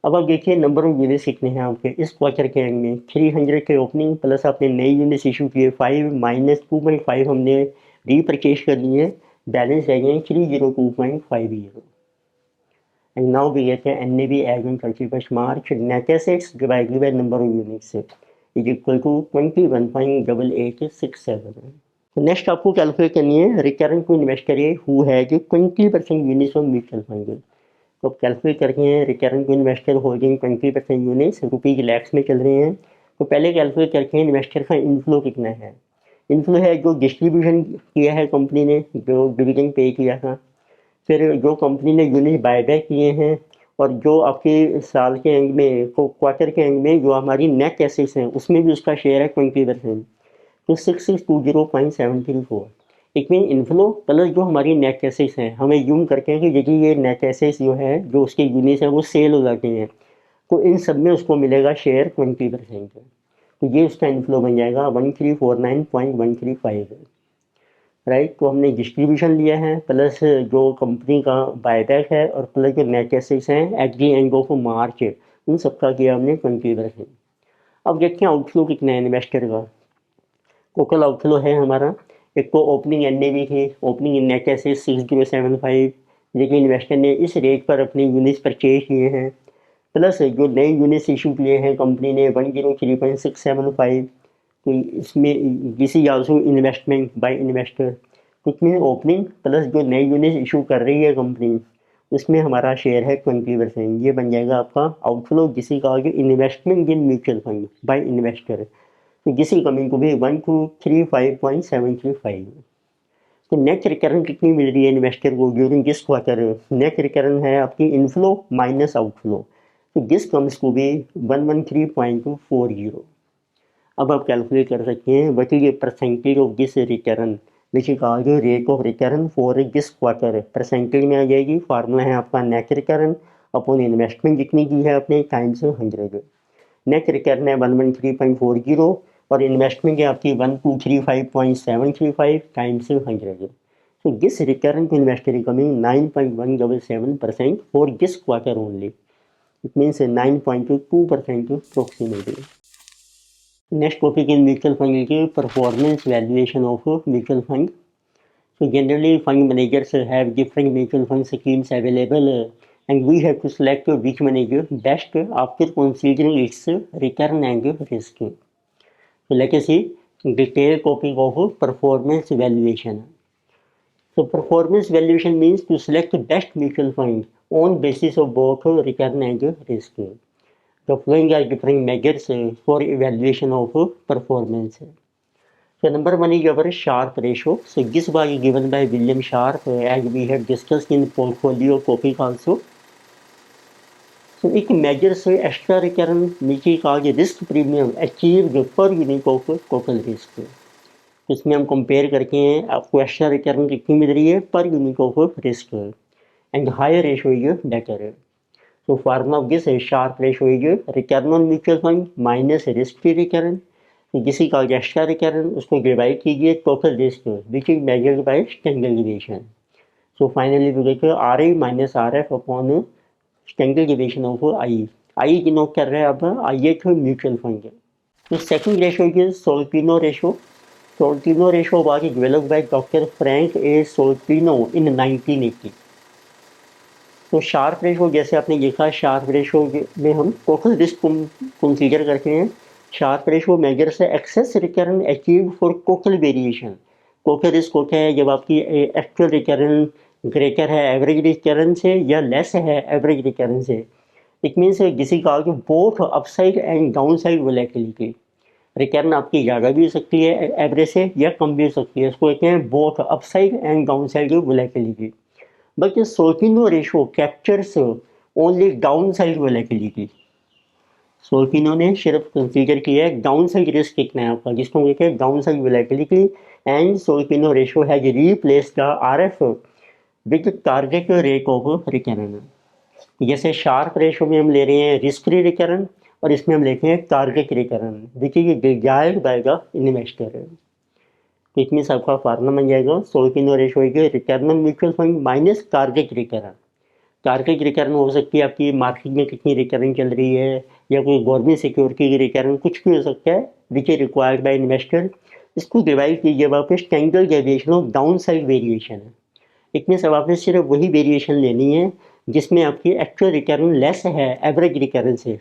अब आप देखिए नंबर ऑफ यूनिट्स कितने हैं आपके इस क्वार्टर के एंड में 300 के ओपनिंग प्लस आपने नई यूनिट्स इशू किए 5 माइनस 2.5 हमने रीपरचेज कर लिए, बैलेंस रह गए 302.50। And now we get N A V as on 31 March net assets divided by number of units is equal to 21.8867। तो नेक्स्ट आपको कैलकुलेट करनी है रिकरेंट टू इन्वेस्टर हु है जो 20% यूनिट्स ऑफ म्यूचुअल फंड। तो आप कैलकुलेट करके हैं recurrent to investor holding 20% units rupees lakhs में चल रहे हैं। तो पहले कैलकुलेट करके इन्वेस्टर का इनफ्लो कितना है। इनफ्लो है जो डिस्ट्रीब्यूशन किया है कंपनी ने, जो डिविडेंड पे किया था, फिर जो कंपनी ने यूनिट बायबैक किए हैं, और जो आपके साल के एंड में क्वार्टर के एंड में जो हमारी नेट एसेट्स हैं उसमें भी उसका शेयर है 20%। तो 6620.734 इट मीन इनफ्लो प्लस जो हमारी नेट एसेट्स हैं, हमें यूम करके हैं कि यदि ये नेट एसेट्स जो है जो उसके यूनिट्स हैं वो सेल हो जाते हैं तो इन सब में उसको मिलेगा शेयर 20%। तो ये उसका इनफ्लो बन जाएगा 1349.135। राइट, तो हमने डिस्ट्रीब्यूशन लिया है प्लस जो कंपनी का बायबैक है और प्लस जो नेट एसेट्स हैं at the end of March उन सबका किया हमने 20%। अब देखते हैं आउटफ्लो कितना है इन्वेस्टर का। टोटल आउटफ्लो है हमारा, एक तो ओपनिंग एन भी थी, ओपनिंग इन नेट एसेट 6075, लेकिन इन्वेस्टर ने इस रेट पर अपने यूनिट्स परचेज किए हैं, प्लस जो नए यूनिट्स इशू किए हैं कंपनी ने 103.675। तो इसमें this is also investment by investor. कुछ में ओपनिंग प्लस जो नए यूनिट्स इशू कर रही है कंपनी उसमें हमारा शेयर है 20%। ये बन जाएगा आपका आउटफ्लो जिसे कहा गया इन्वेस्टमेंट इन म्यूचुअल फंड बाय इन्वेस्टर। तो जिसकी कमिंग को भी 1235.735। तो नेट रिकरेंट कितनी मिल रही है इन्वेस्टर को during this quarter. Net recurrent है आपकी इनफ्लो माइनस आउटफ्लो, तो दिस कम्स टू बी 113.240। अब आप कैलकुलेट कर सकते हैं what is percentage of this return which is called rate of return for this quarter. Percentage में आ जाएगी, फार्मूला है आपका नेट रिटर्न अपॉन इन्वेस्टमेंट जितनी की है आपने टाइम्स 100। नेट रिटर्न है 113.40 और इन्वेस्टमेंट है आपकी 1235.735 times 100। So this return to investor is coming 9.177% for this quarter only. It means 9.2% approximately. Next topic in mutual fund is performance valuation of mutual fund. So generally fund managers have different mutual fund schemes available and we have to select which manager best after considering its return and risk. So let us see detailed topic of performance valuation. So performance valuation means to select best mutual fund on basis of both return and risk. The following are different measures for evaluation of performance. So number one is our Sharpe ratio. So this was given by William Sharpe as we had discussed in portfolio topic also. So it measures extra return which is called risk premium achieved per unit of total risk. इसमें हम compare करके आपको extra return कितनी मिल रही है per unit of risk and higher ratio is better. So formula of this Sharpe ratio is return on mutual fund minus risk free return. किसी का एक्स्ट्रा रिटर्न उसको डिवाइड कीजिए total risk which is measured by standard division. So finally we get RI minus RF upon standard division of i denote कर रहे हैं अब i एक mutual fund. तो second ratio is Sortino ratio. Sortino ratio was developed by doctor Frank A Sortino in 1980. तो Sharpe ratio जैसे आपने देखा शार्प रेशो में हम टोटल रिस्क कंसीडर करते हैं. शार्प रेशो मेजर से excess return achieve for total variation. Total risk होता है जब आपकी एक्चुअल रिटर्न ग्रेटर है एवरेज रिटर्न से या लेस है एवरेज रिटर्न से. इट मीन्स किसी का both upside and down side volatility. Return आपकी ज़्यादा भी हो सकती है एवरेज से या कम भी हो सकती है. इसको कहते हैं both upside and down side volatility. But Sortino ratio captures only down side volatility. Sortino ने सिर्फ कंसीडर किया है डाउन साइड रिस्क कितना है आपका जिसको कहते हैं down side volatility. And Sortino ratio has replace the RF with target rate of return. जैसे शार्प रेशो में हम ले रहे हैं रिस्क फ्री रिटर्न और इसमें हम लेते हैं target return which is desired by the investor. It means आपका फार्मूला बन जाएगा Sortino ratio is return on mutual fund minus target return. Target return हो सकती है आपकी मार्केट में कितनी रिटर्न चल रही है या कोई गवर्नमेंट सिक्योरिटी की रिटर्न कुछ भी हो सकता है which is required by investor. इसको डिवाइड कीजिए वापस standard deviation of down side variation. It means अब आपने सिर्फ वही वेरिएशन लेनी है जिसमें आपकी एक्चुअल रिटर्न लेस है एवरेज रिटर्न से.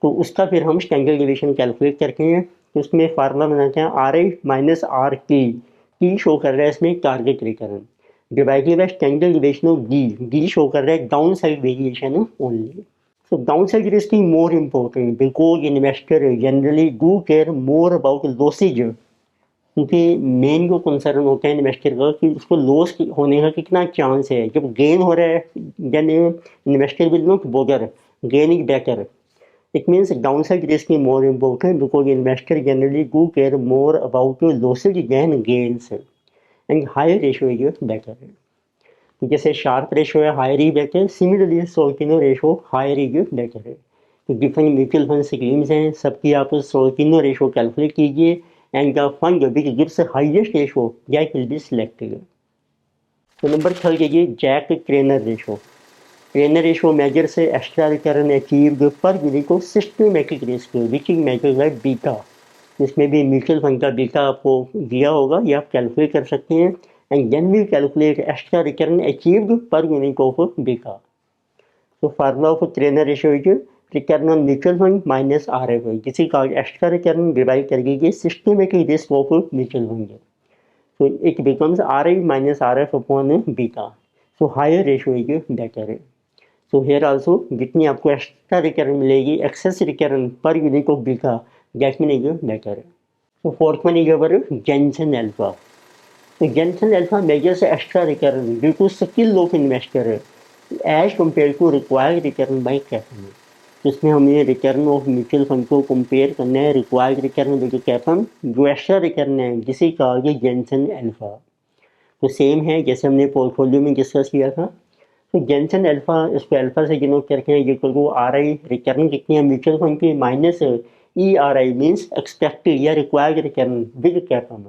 तो उसका फिर हम स्टैंडर्ड डेविएशन कैलकुलेट करते हैं. तो उसमें फार्मूला बनाते हैं RI minus RT शो कर रहा है इसमें target return divided by standard deviation of D show कर रहा है down side variation only. So down side risk is more important because investor generally do care more about losses. क्योंकि main जो concern होता है इन्वेस्टर का कि उसको लॉस होने का कितना चांस है. जब गेन हो रहा है then investor will not bother gain is better. It means downside risk is more important because investors generally do care more about losses than gains and higher ratio is better. तो जैसे Sharpe ratio है higher ही better similarly Sortino ratio higher is better है. तो different mutual fund schemes हैं सबकी आप Sortino ratio calculate कीजिए and the fund which gives highest ratio that will be selected. तो नंबर थर्ड है Jack Treynor ratio. Treynor ratio measure से extra return achieved per unit of systematic risk which is measured by beta. इसमें भी mutual fund का beta आपको दिया होगा या आप कैलकुलेट कर सकते हैं and then we calculate extra return achieved per unit of beta. तो formula of Treynor ratio is return on mutual fund minus RF. किसी का एक्स्ट्रा रिटर्न डिवाइड कर दीजिए systematic risk of mutual fund. तो it becomes RI minus RF upon beta. So higher ratio is better. So here also जितनी आपको extra return मिलेगी excess return per unit of beta that mean is better. So fourth one is our Jensen alpha. तो Jensen alpha measure से extra return due to skill of investor as compared to required return by CAPM. तो इसमें हमें return of mutual fund को compare करना है required return with कैपन जो extra return है जिसे कहा गया जेनसन अल्फा. तो सेम है जैसे हमने पोर्टफोलियो में डिस्कस किया था. तो जेनसन अल्फा इसको अल्फा से डिनोट करके हैं इक्वल टू RI रिटर्न कितनी है म्यूचुअल फंड की माइनस ERI मीन्स एक्सपेक्टेड या required return with CAPM.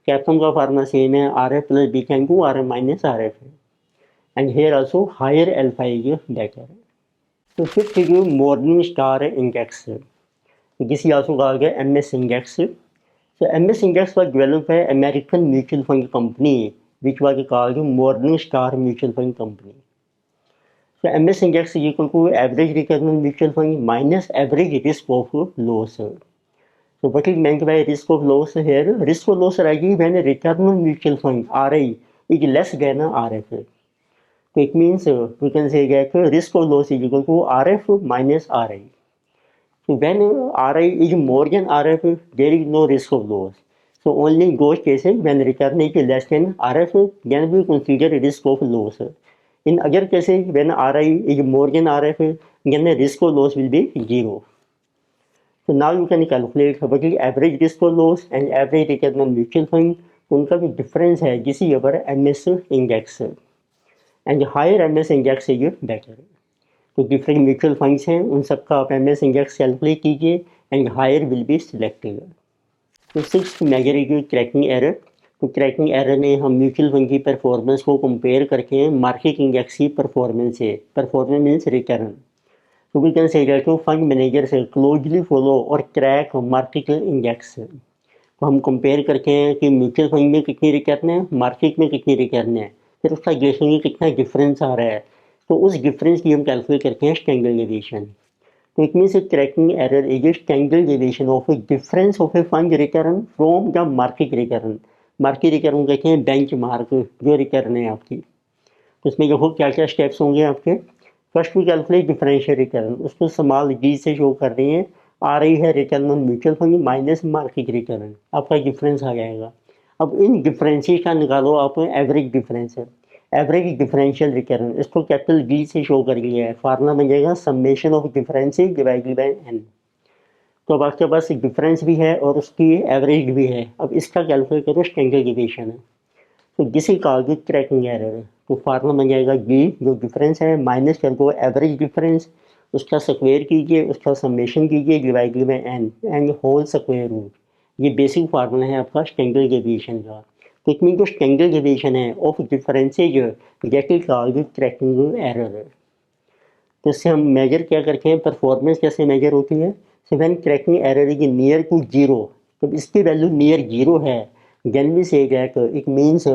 CAPM का फार्मूला सेम है RF plus beta into RM minus RF and here also higher alpha is better. तो fifth is Morningstar index. This is also कहा गया MS index. So MS Index was developed by American mutual fund company which was called Morningstar Mutual Fund Company. So MS Index is equal to average return on mutual fund minus average risk of loss. So what is meant by risk of loss here? Risk of loss arises when return on mutual fund RI is less than RF. So it means we can say that risk of loss is equal to RF minus RI. So when RI is more than RF, there is no risk of loss. So only in those cases when return is less than RF, then we consider risk of loss. In other cases, when RI is more than RF, then the risk of loss will be zero. So now you can calculate what is average risk of loss and average return on mutual fund. उनका जो difference है this is our MS index and higher MS index is better. तो different mutual funds हैं उन सबका आप MS index calculate कीजिए and higher will be selected. तो sixth measure is tracking error. तो ट्रैकिंग एरर में हम म्यूचुअल फंड की परफॉर्मेंस को कंपेयर करके हैं मार्केट इंडेक्स की परफॉर्मेंस से. Performance means return. So we can say that fund managers closely follow और track market index. तो हम कंपेयर करते हैं कि म्यूचुअल फंड में कितनी रिटर्न है, मार्केट में कितनी रिटर्न है, फिर उसका देखेंगे कितना डिफरेंस आ रहा है. तो उस डिफरेंस की हम कैलकुलेट करते हैं स्टैंडर्ड डेविएशन. तो it means tracking error is standard deviation of difference of A fund return from the market return. Market return कहते हैं बेंच मार्क जो रिटर्न है आपकी. तो इसमें देखो क्या क्या स्टेप्स होंगे आपके. First we calculate differential return. उसको स्मॉल डी से शो कर रही है. आ रही है return on mutual fund minus market return. आपका डिफरेंस आ जाएगा. अब इन डिफरेंसेस का निकालो आप एवरेज डिफरेंस है. एवरेज डिफरेंशियल रिटर्न इसको कैपिटल डी से शो कर लिया है. फार्मूला बन जाएगा summation of differences divided by N. तो अब आपके पास डिफरेंस भी है और उसकी एवरेज भी है. अब इसका कैलकुलेट करो स्टैंडर्ड डेविएशन है. तो this is called tracking error. तो फार्मूला बन जाएगा डी जो डिफरेंस है माइनस कर दो एवरेज डिफरेंस, उसका स्क्वायर कीजिए, उसका समेशन कीजिए divided by N and whole square root. ये बेसिक फार्मूला है आपका स्टैंडर्ड डेविएशन का. तो इट मीन जो स्टैंडर्ड डेविएशन है of differences that is called tracking error. तो इससे हम मेजर क्या करते हैं, परफॉर्मेंस कैसे मेजर होती है. So when tracking error is near to zero, जब इसकी वैल्यू नियर जीरो है then we say that it means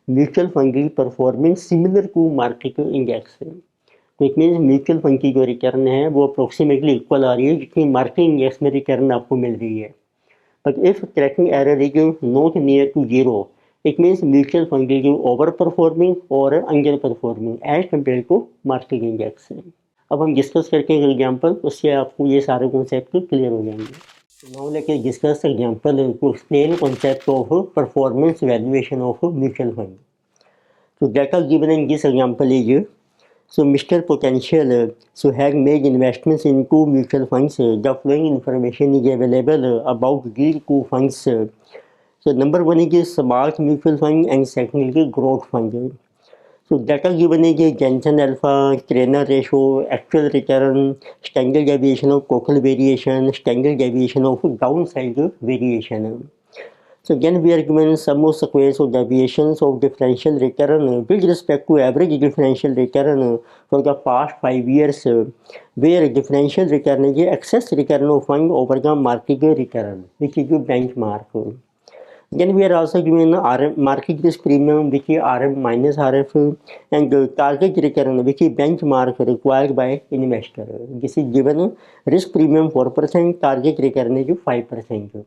mutual fund की performance similar to market index. तो इट मीन्स म्यूचुअल फंड की जो रिटर्न है वो अप्रोक्सीमेटली इक्वल आ रही है जितनी मार्केट इंडेक्स में रिटर्न आपको मिल रही है. But if tracking error is not near to zero it means mutual fund is over performing और under performing as compared to market index. अब हम डिस्कस करके एक एग्जाम्पल, उससे आपको ये सारे कॉन्सेप्ट क्लियर हो जाएंगे. नाउ लेके discuss example to explain concept of performance valuation of mutual fund. So data given in this example is so Mr. Potential so has made investments in two mutual funds. The following information is available about these two funds. So number one is smart mutual fund and second is growth fund. So data given is Jensen alpha, Trainer ratio, actual return, standard deviation of total variation, standard deviation of downside variation. So again we are given sum of squares of deviations of differential return with respect to average differential return for the past 5 years, where differential return is excess return of fund over the market return, which is your benchmark. Then we are also given RM, market risk premium, which is RM minus RF, and target return, which is benchmark required by investor. This is given risk premium 4%, target return is 5%.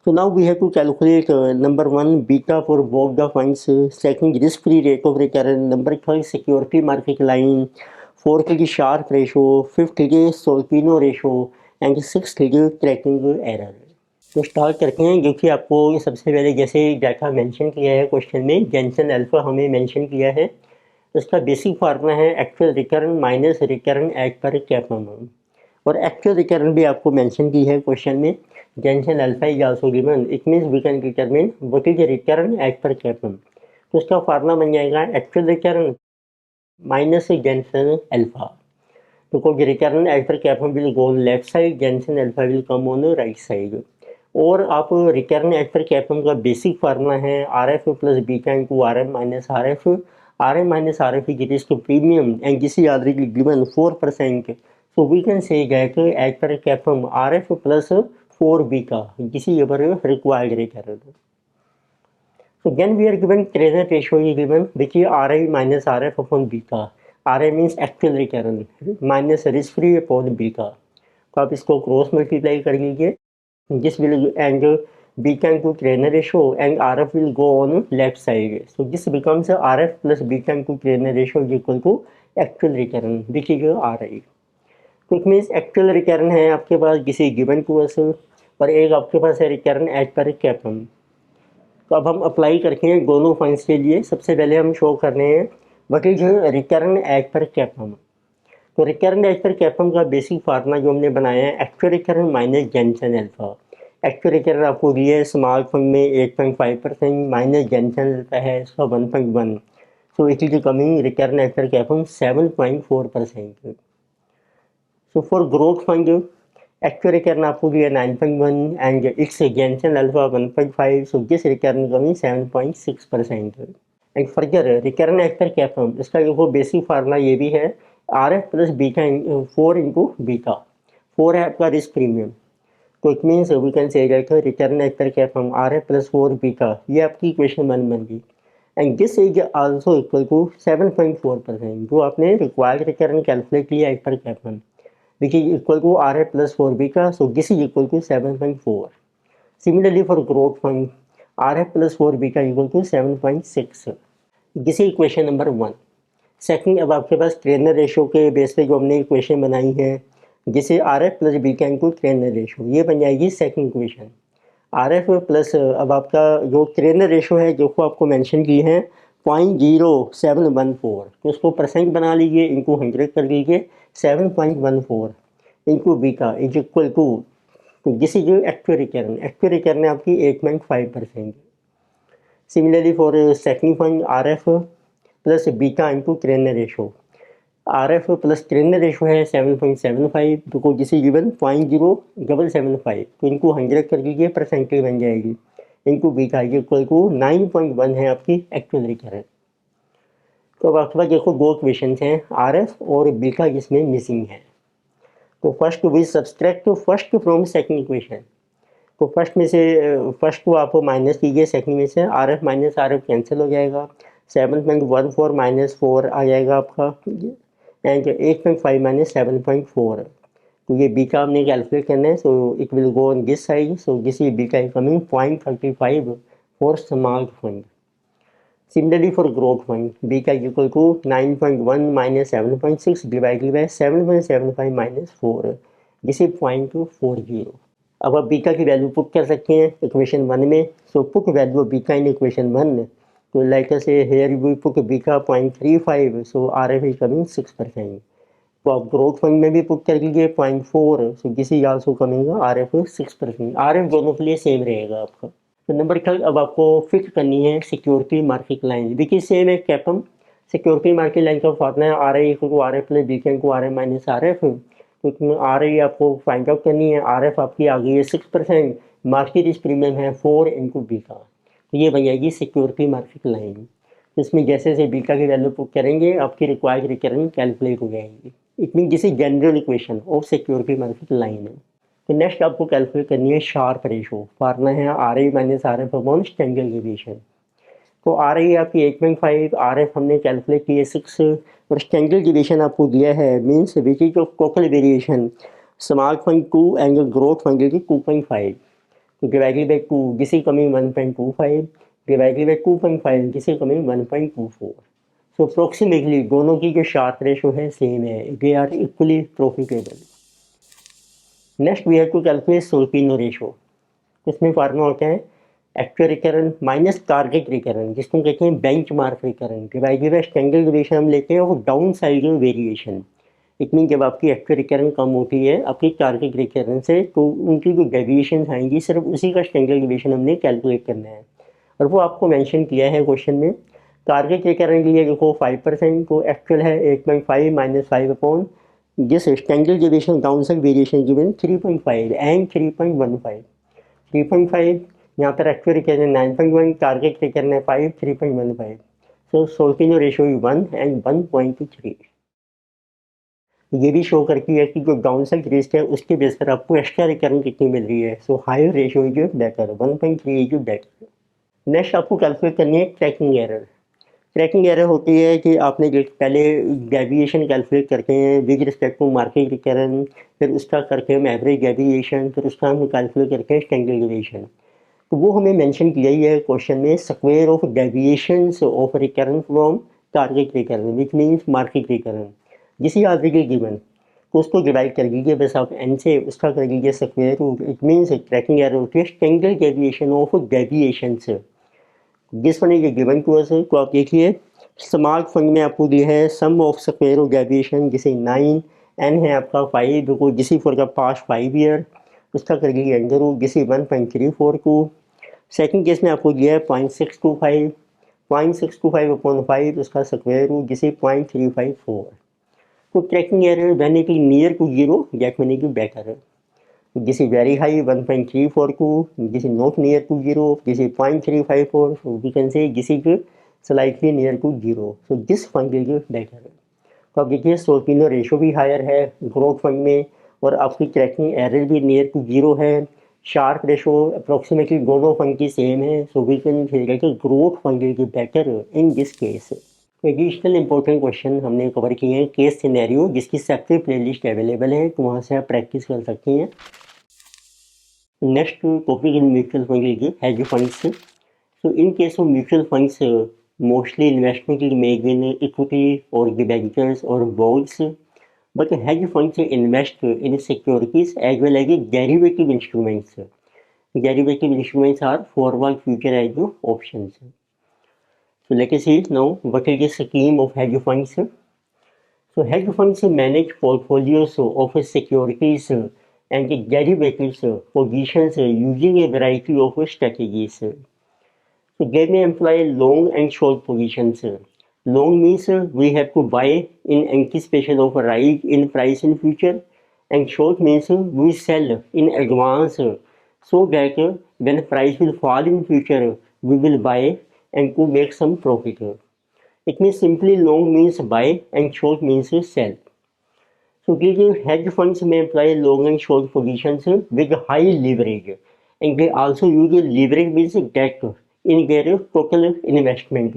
So now we have to calculate number one beta for both the funds, second risk-free rate of return, number third security market line, fourth is Sharpe ratio, fifth is Solpino ratio, and sixth is tracking error. तो start करते हैं. क्योंकि आपको सबसे पहले जैसे data mention किया है क्वेश्चन में, जेंसन अल्फा हमें मेंशन किया है. इसका बेसिक फार्मूला है actual return minus return at per CAPM. और एक्चुअल रिटर्न भी आपको मेंशन की है क्वेश्चन में. Jensen alpha is also given. It means we can determine what is the return as per capum. तो उसका फार्मूला बन जाएगा actual return minus Jensen alpha. तो कोई return as per CAPM will go on left side, Jensen alpha will come on right side. और आप return as per CAPM का basic formula है R F plus beta into R M minus R F. R M minus R F is risk premium and this is already given 4%. So we can say that as per CAPM are F plus 4 beta, this is our required return. So then we are given Trainer ratio is given, which is Ri minus Rf upon beta. Ri means actual return minus risk free upon beta. तो आप इसको cross multiply कर लीजिए. This will and beta into Trainer ratio and RF will go on left side. So this becomes RF plus beta into Trainer ratio is equal to actual recurrent, which is RI. तो it means actual return है आपके पास किसी given course और एक आपके पास है return as per कैपम। तो अब हम अप्लाई करते हैं दोनों फंड्स के लिए। सबसे पहले हम शो कर रहे हैं what is return as per कैपम। तो रिटर्न एज पर कैपम का बेसिक फार्मूला जो हमने बनाया है actual return minus Jensen alpha. Actual return आपको दिया है स्मॉल फंड में 8.5% माइनस जेनसन अल्फा है इसका 1.1, so it is coming return as per CAPM 7.4%। So for growth fund, actual return आपको दिया 9.1 and its Jensen alpha 1.5, so this return coming 7.6%. And further return as per CAPM, इसका देखो basic formula ये भी है RF plus beta 4 into beta. 4 है आपका risk premium, तो it means we can say return as per CAPM RF plus 4 beta, ये आपकी इक्वेशन 1 बन गई। And this is also equal to 7.4%, जो आपने रिक्वायर्ड रिटर्न कैलकुलेट किया as per CAPM, which is equal to RF plus 4 beta, so this is equal to 7.4. Similarly for growth fund, RF plus 4 beta equal to 7.6. This is equation number 1. Second, अब आपके पास trainer ratio के base पे जो हमने equation बनाई है जिसे RF plus beta into Treynor ratio, ये बन जाएगी सेकंड इक्वेशन। RF प्लस अब आपका जो ट्रेनर रेशो है जो को आपको मेंशन की है 0.0714, तो उसको परसेंट बना लीजिए, इनको 100 कर लीजिए, 7.14 into beta is equal to, तो this is actual return. Actual return है आपकी 8.5%। Similarly for second fund RF plus beta into Treynor ratio, RF plus Treynor ratio है 7.75, तो दिस इज गिवन 0.0775, तो इनको 100 कर लीजिए, परसेंटेज बन जाएगी, into beta is equal to 9.1 है आपकी एक्चुअल रिटर्न। तो अब आपके पास देखो दो क्वेश्चन हैं RF और बीटा जिसमें मिसिंग है। तो first we subtract first from second equation, तो फर्स्ट में से फर्स्ट को आप माइनस कीजिए, सेकंड में से RF माइनस RF कैंसिल हो जाएगा, 7.14 माइनस 4 आ जाएगा आपका, एंड 8.5 माइनस 7.4, तो ये बीटा हमने कैलकुलेट करना है, so it will go on this side, so this is beta is coming 0.35 for small fund. Similarly for growth fund, beta is equal to 9.1 minus 7.6 divided by 7.75 minus 4, this is 0.40। अब आप beta की value put कर सकते हैं equation 1 में, so put value beta in equation 1, तो like say here we put beta 0.35, so RF is coming 6%। तो आप ग्रोथ फंड में भी पुट कर लीजिए 0.4, सो this is also coming RF 6%। RF दोनों के लिए सेम रहेगा आपका। तो नंबर थर्ड, अब आपको फिक्स करनी है security market line, which is same है कैपम। सिक्योरिटी मार्केट लाइन का फॉर्मूला है RI को RF प्लस बीटा को RF माइनस RF, तो इसमें RI आपको फाइंड आउट करनी है, RF आपकी आ गई है 6%, मार्केट इस प्रीमियम है 4 इंटू बीटा, तो ये बन जाएगी सिक्योरिटी मार्केट लाइन। तो इसमें जैसे जैसे बीटा की वैल्यू पुट करेंगे आपकी रिक्वायर्ड रिटर्न कैलकुलेट हो जाएगी। It mean this is general equation of security market line. तो नेक्स्ट आपको कैलकुलेट करनी है शार्प रेशो, फार्मूला है RI minus RF upon standard deviation. तो RI आपकी 8.5, RF हमने कैलकुलेट की है 6, और स्टैंडर्ड डेविएशन आपको दिया है means which is of total variation small fund 2 and growth fund की 2.5, तो divided by 2 this is coming 1.25, divided by 2.5 this is coming 1.24। So approximately दोनों की जो शार्प रेशो है सेम है, they are equally profitable. Next we have to calculate Sortino ratio, इसमें फार्मूला होता है actual return minus target return, जिसको कहते हैं benchmark return, divided by standard deviation हम लेते हैं वो down side variation. It mean जब आपकी एक्चुअल रिटर्न कम होती है आपकी टारगेट रिटर्न से, तो उनकी जो डेविएशन आएंगी सिर्फ उसी का स्टैंडर्ड डेविएशन हमने कैलकुलेट करना है, और वो आपको मेंशन किया है क्वेश्चन में। टारगेट रिटर्न के लिए देखो 5%, तो एक्चुअल है 8.5 minus 5 upon this standard deviation downside variation given 3.5 and 3.15। 3.5 यहाँ पर एक्चुअल रिटर्न 9.1, टारगेट रिटर्न है 5, 3.15, सो सोल्पिनो रेशो 1 एंड 1.3। ये भी शो करती है कि जो डाउनसाइड रिस्क है उसके बेस पर आपको एक्स्ट्रा रिटर्न कितनी मिल रही है, so higher ratio is better, 1.3 is better. Next आपको कैलकुलेट करनी है ट्रैकिंग एरर। ट्रैकिंग एरर होती है कि आपने जो पहले डेविएशन कैलकुलेट करते हैं with respect to market return, फिर उसका करके हम एवरेज डेविएशन, फिर उसका हम कैलकुलेट करके हैं स्टैंडर्ड डेविएशन। तो वो हमें मेंशन किया ही है क्वेश्चन में, square of deviations of recurrence from target recurrence which means market recurrence, जिसे ऑलरेडी गिवन, तो उसको डिवाइड कर लीजिए बस आप एन से, उसका कर लीजिए square root, it means tracking error के स्टैंडर्ड डेविएशन ऑफ डेविएशंस। जिस वन ये गिवन टू अस है, तो आप देखिए स्मार्ट फंड में आपको दिया है सम ऑफ स्क्वायर ऑफ डेविएशन जिसे 9, एन है आपका 5 को जिस फॉर का पास्ट 5 ईयर, उसका कर लीजिए अंडर रूट जिसे 1.34 को। सेकंड केस में आपको दिया है 0.625, 0.625 अपॉन 5 उसका स्क्वायर रूट जिसे 0.354। तो tracking error when it is near to zero that mean it better, this is very high 1.342, this is not near to 0, this is 0.354, so we can say this is slightly near to 0, so this fund is better। तो आप देखिए सोल्पिनो ratio भी higher है growth fund में, और आपकी tracking error भी near to 0 है, शार्प रेशो अप्रोक्सीमेटली दोनों फंड की सेम है, सो वी कैन से कि growth fund is better in this case. Additional important question हमने कवर किए हैं केस सिनेरियो, जिसकी सेपरेट प्लेलिस्ट अवेलेबल है, तो वहाँ से आप प्रैक्टिस कर सकते हैं। Next topic in mutual fund लीजिए hedge funds. So in case of mutual funds mostly investment made in equity और डिबेंचर्स और bonds, but hedge funds invest in securities as well as derivative instruments. Derivative instruments are forward future as options. So let us see now what is the scheme of hedge funds. So hedge funds manage portfolios of securities and derivatives positions using a variety of strategies. So they may employ long and short positions. Long means we have to buy in anticipation of a rise in price in future, and short means we sell in advance so that when price will fall in future we will buy and to make some profit. It means simply long means buy and short means sell. So these hedge funds may employ long and short positions with high leverage, and they also use leverage means debt in their total investment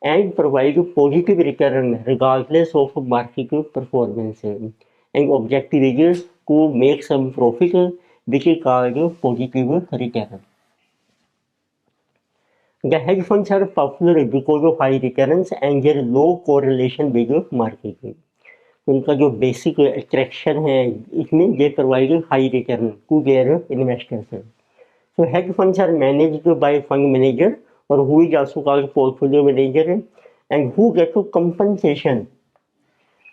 and provide positive return regardless of market performance. And objective is to make some profit, which is called positive return. The hedge funds are popular because of high returns and their low correlation with the market. उनका जो basic attraction है इसमें they provide high return to their investors. So hedge funds are managed by fund manager और who is also called portfolio manager and who get two compensation.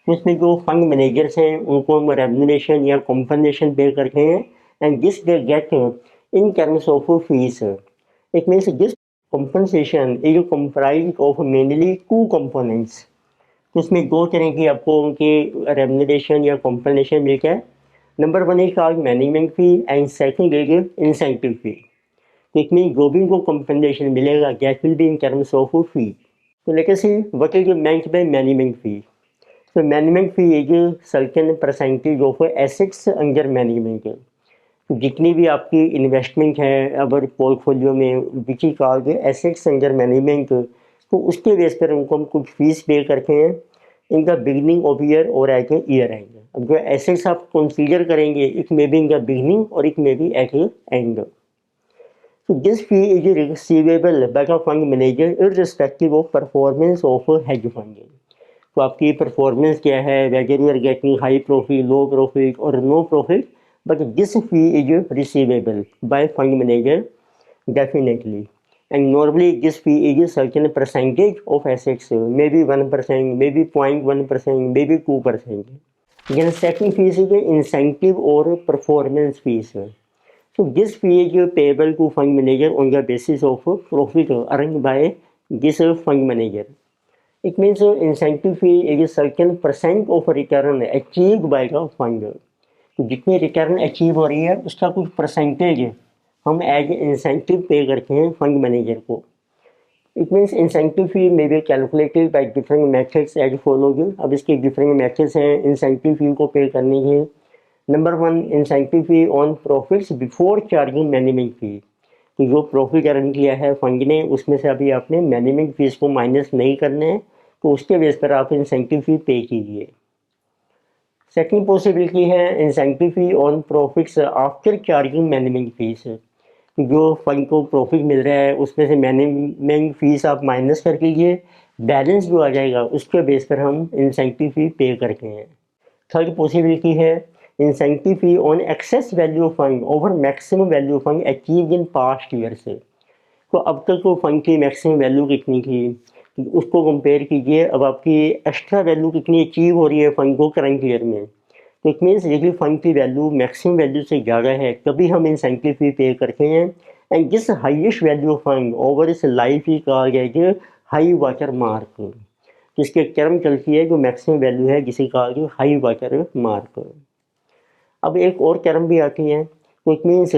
उसमें जो fund managers हैं उनको हम रेम्यूनरेशन या compensation पे करते हैं, and this they get in terms of fees. It means this compensation is comprised of mainly two components। तो उसमें दो तरह की आपको उनके रेम्यूनरेशन या कॉम्पनसेशन मिलता है। Number one is called management fee and second is incentive fee. तो इट मीन जो भी उनको कॉम्पनसेशन मिलेगा that will be in terms of fee. तो let us see what is meant by management fee. So management fee is a certain percentage of assets under management। तो जितनी भी आपकी इन्वेस्टमेंट है अगर पोर्टफोलियो में विच is called assets under management, तो उसके बेस पर उनको हम कुछ फीस पे करते हैं in the beginning of year और एट ए ईयर एंड। अब जो एसेट्स आप कंसीडर करेंगे it may be in the beginning और it may be at a end. So this fee is receivable by the fund manager irrespective of performance of hedge fund। तो आपकी performance क्या है, whether you are getting high profit, low profit और no profit, but this fee is receivable by fund manager definitely, and normally this fee is a certain percentage of assets, maybe 1%, maybe 0.1%, maybe 2%. Then second fee is incentive or performance fees। So this fee is payable to fund manager on the basis of profit earned by this fund manager। It means incentive fee is a certain percent of return achieved by the fund। तो जितनी return achieve हो रही है उसका कुछ percentage हम as incentive pay करते हैं फंड मैनेजर को। It means incentive fee may be calculated by different methods as follows. अब इसके डिफरेंट मेथड्स हैं इंसेंटिव फी को पे करने के। Number one, incentive fee on profits before charging management fee. तो जो प्रॉफिट अर्न किया है फंड ने उसमें से अभी आपने मैनेजमेंट फीस को माइनस नहीं करना है, तो उसके बेस पर आप इंसेंटिव फी पे कीजिए। सेकेंड पॉसिबिलिटी है incentive fee on profits after charging management fees. जो फंड को प्रॉफिट मिल रहा है उसमें से मैनेजमेंट फीस आप माइनस कर लीजिए, बैलेंस जो आ जाएगा उसके बेस पर हम इंसेंटिव फी पे करते हैं। थर्ड पॉसिबिलिटी है incentive fee on excess value fund over maximum value fund achieved in past years. तो अब तक तो फंड की मैक्सिमम वैल्यू कितनी थी, उसको कंपेयर कीजिए अब आपकी एक्स्ट्रा वैल्यू कितनी अचीव हो रही है फंड को करंट ईयर में। तो इट मीन्स यदि फंड की वैल्यू मैक्सिमम वैल्यू से ज़्यादा है तभी हम इंसेंटिव फी पे करते हैं। And this highest value fund over इस लाइफ ही कहा गया है हाई वाटर मार्क, जिसकी एक टर्म चलती है जो मैक्सिमम वैल्यू है जिसे कहा गया हाई वाटर मार्क। अब एक और टर्म भी आती है, तो इट मीन्स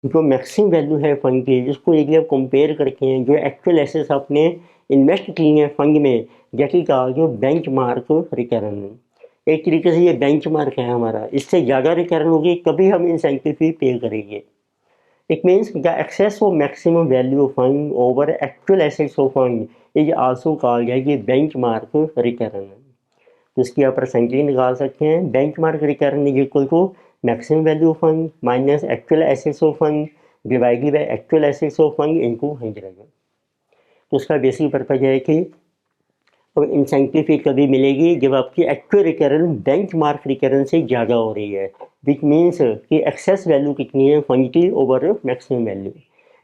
जो मैक्सिमम वैल्यू है फंड की जिसको यदि आप कंपेयर करके हैं जो एक्चुअल एसेट्स आपने इन्वेस्ट किए हैं फंड में, जैसे कहा जो बेंच मार्क रिटर्न। एक तरीके से ये बेंच मार्क है हमारा, इससे ज़्यादा रिटर्न होगी कभी हम इंसेंटिव फी पे करेंगे। It means the excess of maximum value of fund over actual assets of fund is also कहा गया कि बेंच मार्क रिटर्न। तो इसकी आप परसेंटेज निकाल सकते हैं, benchmark return is equal to maximum value of fund minus actual assets of fund divided by actual assets of fund into 100। तो उसका बेसिक पर्पज है कि अब इंसेंटिव फी कभी मिलेगी जब आपकी actual return bench mark return से ज़्यादा हो रही है, विच मीन्स कि एक्सेस वैल्यू कितनी है फंड की ओवर मैक्सिमम वैल्यू,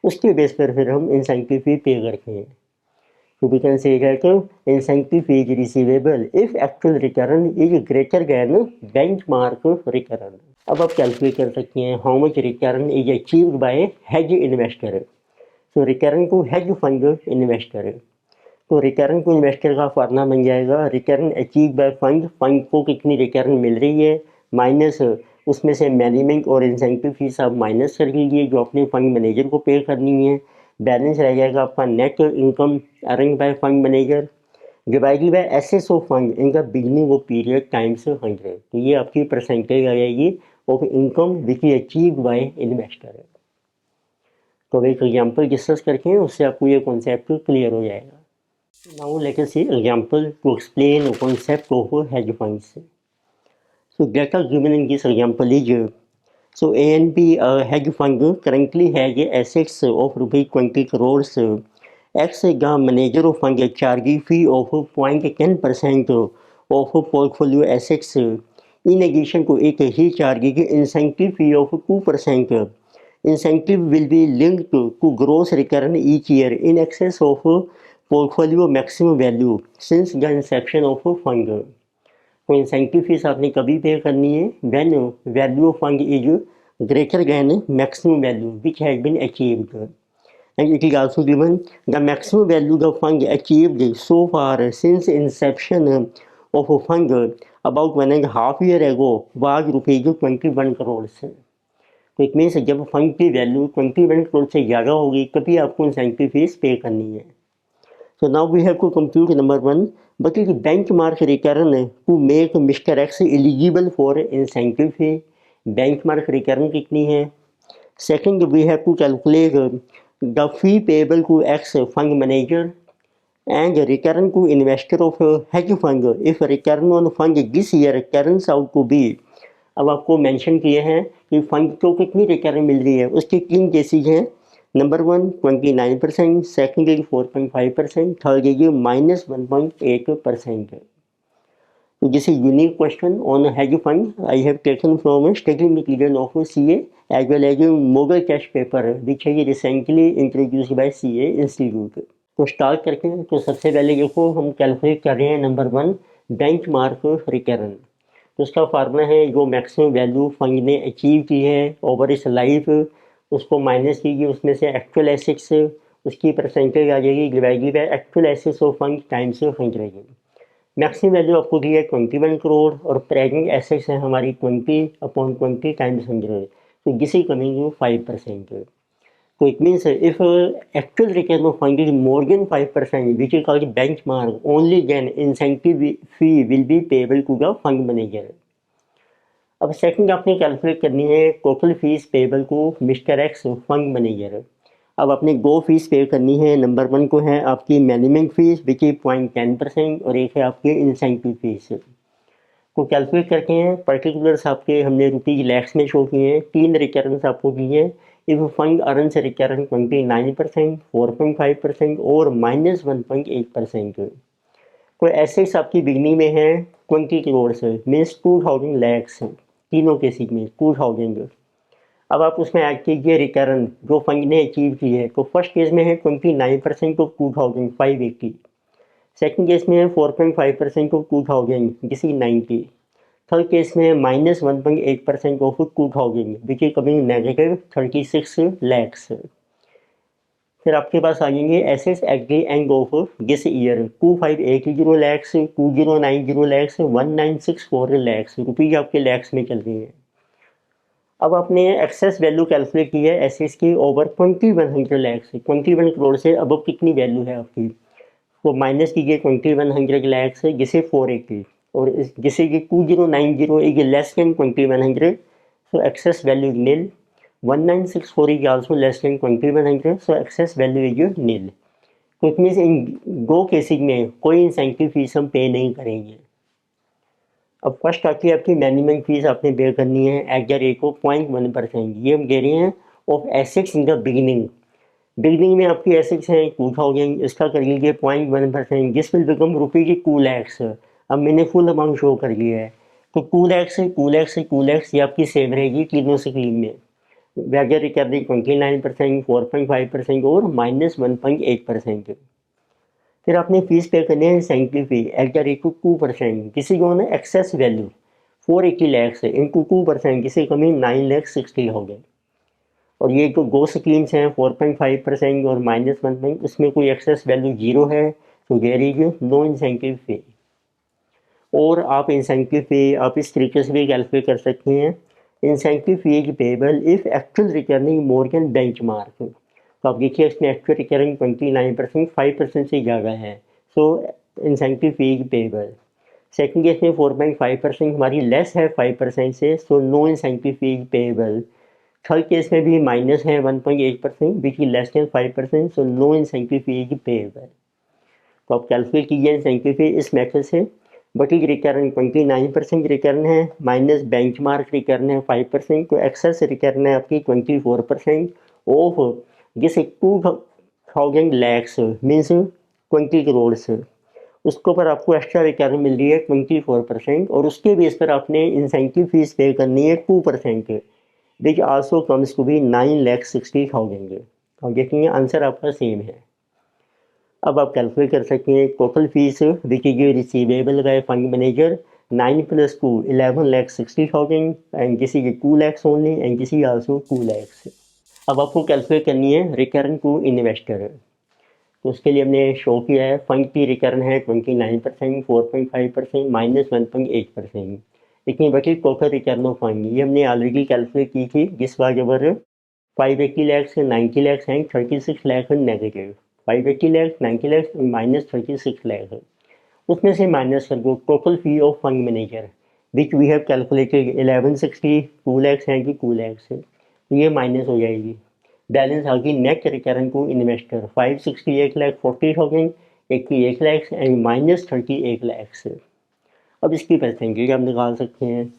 उसके बेस पर फिर हम इंसेंटिव फी पे करते हैं। So we can say that incentive fee is receivable if actual return is greater than benchmark return. अब आप कैलकुलेट कर सकते हैं how much return is achieved by hedge investor. तो रिटर्न को हेज फंड इन्वेस्टर, तो रिटर्न को investor का फार्मूला बन जाएगा return achieve by fund, fund को कितनी रिटर्न मिल रही है माइनस उसमें से मैनेजमेंट और इंसेंटिव फीस आप माइनस कर लीजिए जो अपने फंड मैनेजर को पे करनी है, बैलेंस रह जाएगा आपका net income earning bye fund manager divided by assets of fund in the beginning of period times 100। तो ये आपकी परसेंटेज आ जाएगी of income which is achieved by investor. तो एक एग्जांपल डिस्कस करके हैं उससे आपको ये कॉन्सेप्ट क्लियर हो जाएगा। Now let us see example to explain concept of hedge funds. So data given in this example is so ANP hedge fund currently has assets of rupees 20 crores. X the manager of fund charge fee of 0.10% of portfolio assets. In addition to it, he charges incentive fee of 2%. Incentive will be linked to gross return each year in excess of portfolio maximum value since the inception of fund. तो incentive fees आपने कभी pay करनी है when value of fund is greater than maximum value which has been achieved and it is also given the maximum value the fund achieved so far since inception of fund about 1.5 year ago was rupees 21 crore से। तो it मीन्स जब fund की value 21 crore से ज़्यादा होगी तभी आपको इंसेंटिव फीस पे करनी है। So now we have to compute number one, but it is benchmark return to make Mr. X eligible for incentive fee. Benchmark return कितनी है? Second, we have to calculate the fee payable to X fund manager and return to investor of hedge fund if return on fund this year turns out to be। अब आपको mention किए हैं कि fund को कितनी return मिल रही है, उसके तीन केसेज हैं। Number 1 29%, second is 4.5%, third is -1.8%. So this is unique question on hedge fund I have taken from study material of CA as well as Mogul test paper which is recently introduced by CA Institute. तो start करते हैं। तो सबसे पहले देखो हम calculate कर रहे हैं नंबर 1 बेंच मार्क रिटर्न। तो उसका फार्मूला है जो मैक्सिमम वैल्यू फंड ने अचीव की है ओवर इस लाइफ उसको माइनस कीजिए उसमें से एक्चुअल एसेट्स उसकी परसेंटेज आ जाएगी divided by actual assets of fund times 100। Maximum value आपको दी है 21 करोड़ और प्रेजेंट एसेट्स है हमारी 20/20 टाइम्स 100, तो दिस इज कमिंग 5%। तो it means if actual return of fund is more than 5% which is called benchmark only then incentive fee will be payable to the fund manager. अब second आपने calculate करनी है total fees payable को mister X fund manager. अब आपने दो fees पे करनी है, नंबर 1 को है आपकी मैनेजमेंट फीस विच इज 0.10% और एक है आपकी इंसेंटिव फीस। तो कैलकुलेट करते हैं पर्टिकुलर्स आपके हमने रुपीज लैक्स में शो किए हैं, 3 रिटर्न आपको दिए हैं इफ फंड अर्न्स रिटर्न 29%, 4.5% और -1.8%। तो एसेट्स आपकी बिगनिंग में है 20 करोड़ से, मीन्स 2000 लैक्स, तीनों केसेस में 2000। अब आप उसमें ऐड कीजिए रिटर्न जो फंड ने अचीव की है। तो फर्स्ट केस में है 29% ऑफ 2580, सेकंड केस में है 4.5% ऑफ 2000 जिस इज 90, थर्ड केस में है -1.8% of 2000 which is coming negative 36 lakhs. फिर आपके पास आ जाएंगे assets eight the end of this year 2580 lakhs, 2090 lakhs, 1964 lakhs rupees आपके लैक्स में चल रही हैं। अब आपने एक्सेस वैल्यू कैलकुलेट की है एसेट्स की ओवर 2100 लैक्स, 21 करोड़ से अब कितनी वैल्यू है आपकी, तो माइनस कीजिए 2100 लैक्स से जिसे 480 और जिसे कि 2090 is less than 2100, so excess value is nil. 1964 is also less than 2100, so excess value is nil. तो इट मीन्स इन दो केसेज में कोई इंसेंटिव फीस हम पे नहीं करेंगे। अब फर्स्ट आती है आपकी मैनेजमेंट फीस आपने पे करनी है एट द रेट ऑफ 0.1%, ये हम दे रहे हैं of assets in the beginning में आपकी एसेट्स हैं 2000, इसका कर लीजिए 0.1%, जिस विल बिकम रुपीज 2 लैक्स। अब मैंने फुल अमाउंट शो कर लिया है, तो 2 लैक्स ये आपकी सेव रहेगी तीनों स्कीम में। वैगर रिकवरी 29%, 4.5% और -1.8%। फिर आपने फीस पे करनी है incentive fee at the rate of 2%, किसी को ना एक्सेस वैल्यू 480 लैक्स है इंटू 2%, किसी कमी 9,60,000 हो गए। और ये जो दो स्कीम्स हैं 4.5% और -1, उसमें कोई एक्सेस वैल्यू 0 है, तो देयर इज नो इंसेंटिव फी। और आप इंसेंटिव फी आप इस तरीके से भी कैलकुलेट कर सकते हैं, incentive fee is payable if actual returning more than benchmark. तो आप देखिए इसमें एक्चुअल रिटर्निंग 29%, 5% से ज़्यादा है, so incentive fee is payable. Second case में 4.5% हमारी लेस है 5% से, so no incentive fee is payable. Third case में भी माइनस है 1.8% which is less than 5%, so no incentive fee is payable. तो आप कैलकुलेट कीजिए इंसेंटिव फी इस मेथड से। बटी रिटर्न 29% रिटर्न है, माइनस बेंचमार्क रिटर्न है 5%, तो एक्सेस रिटर्न है आपकी 24% ऑफ जिस 2000 लैक्स मीन्स 20 करोड़ से, उसके ऊपर आपको एक्स्ट्रा रिटर्न मिल रही है 24%, और उसके बेस पर आपने इंसेंटिव फीस पे करनी है 2%, which also comes to be 9,60,000। और देखेंगे आंसर आपका सेम है। अब आप कैलकुलेट कर सकते हैं total fees which is receivable by fund manager 9 + 2 11,60,000 and this is 2 lakhs only and this is also 2 lakhs. अब आपको कैलकुलेट करनी है रिटर्न टू इन्वेस्टर, तो उसके लिए हमने शो किया है फंड की रिटर्न है 29%, 4.5%, -1.8%। इतनी बची टोटल रिटर्न ऑफ फंड, ये हमने ऑलरेडी कैलकुलेट की थी जिस बार जब 580 लैक्स 90 लैक्स एंड 36 लैक्स नेगेटिव, 580 लैक्स 90 लैक्स -36 लैक्स, उसमें से माइनस कर दो total fee of fund manager which we have calculated 1160, 2 lakhs है कि 2 लैक्स है, तो ये माइनस हो जाएगी। बैलेंस आ गई net return to investor 568,40,000, 88 lakhs and -38 lakhs. अब इसकी परसेंटेज आप निकाल सकते हैं।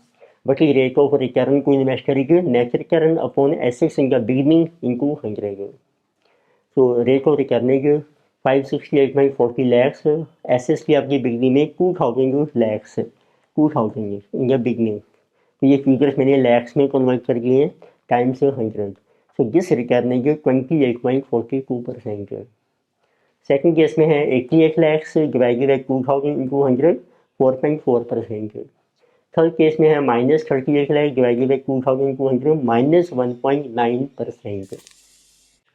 But rate of return to investor is net return upon assets in the beginning into 100। So rate of return is 568.40 lakhs, assets की आपकी बिगनिंग में 2000 लैक्स, 2000 इन द बिगनिंग, तो ये फिगर्स मैंने लैक्स में कन्वर्ट कर लिए हैं times 100, so this return is 28.42%। Second case में है 88 lakhs divided by 2000 into 100, 4.4%। Third case में है -38 लैक्स डिवाइडेड बाई 2000 इंटू 100, -1.9%।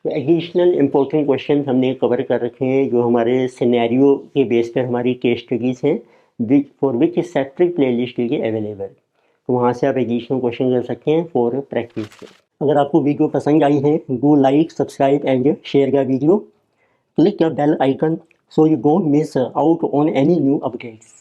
तो एडिशनल इम्पोर्टेंट क्वेश्चन हमने कवर कर रखे हैं जो हमारे सिनेरियो के बेस पर हमारी केस स्टडीज़ हैं, which for which separate play list की अवेलेबल, तो वहाँ से आप एडिशनल क्वेश्चन कर सकते हैं फॉर प्रैक्टिस। अगर आपको वीडियो पसंद आई है do like, subscribe and share the video, click the bell icon so you don't miss out on any new updates.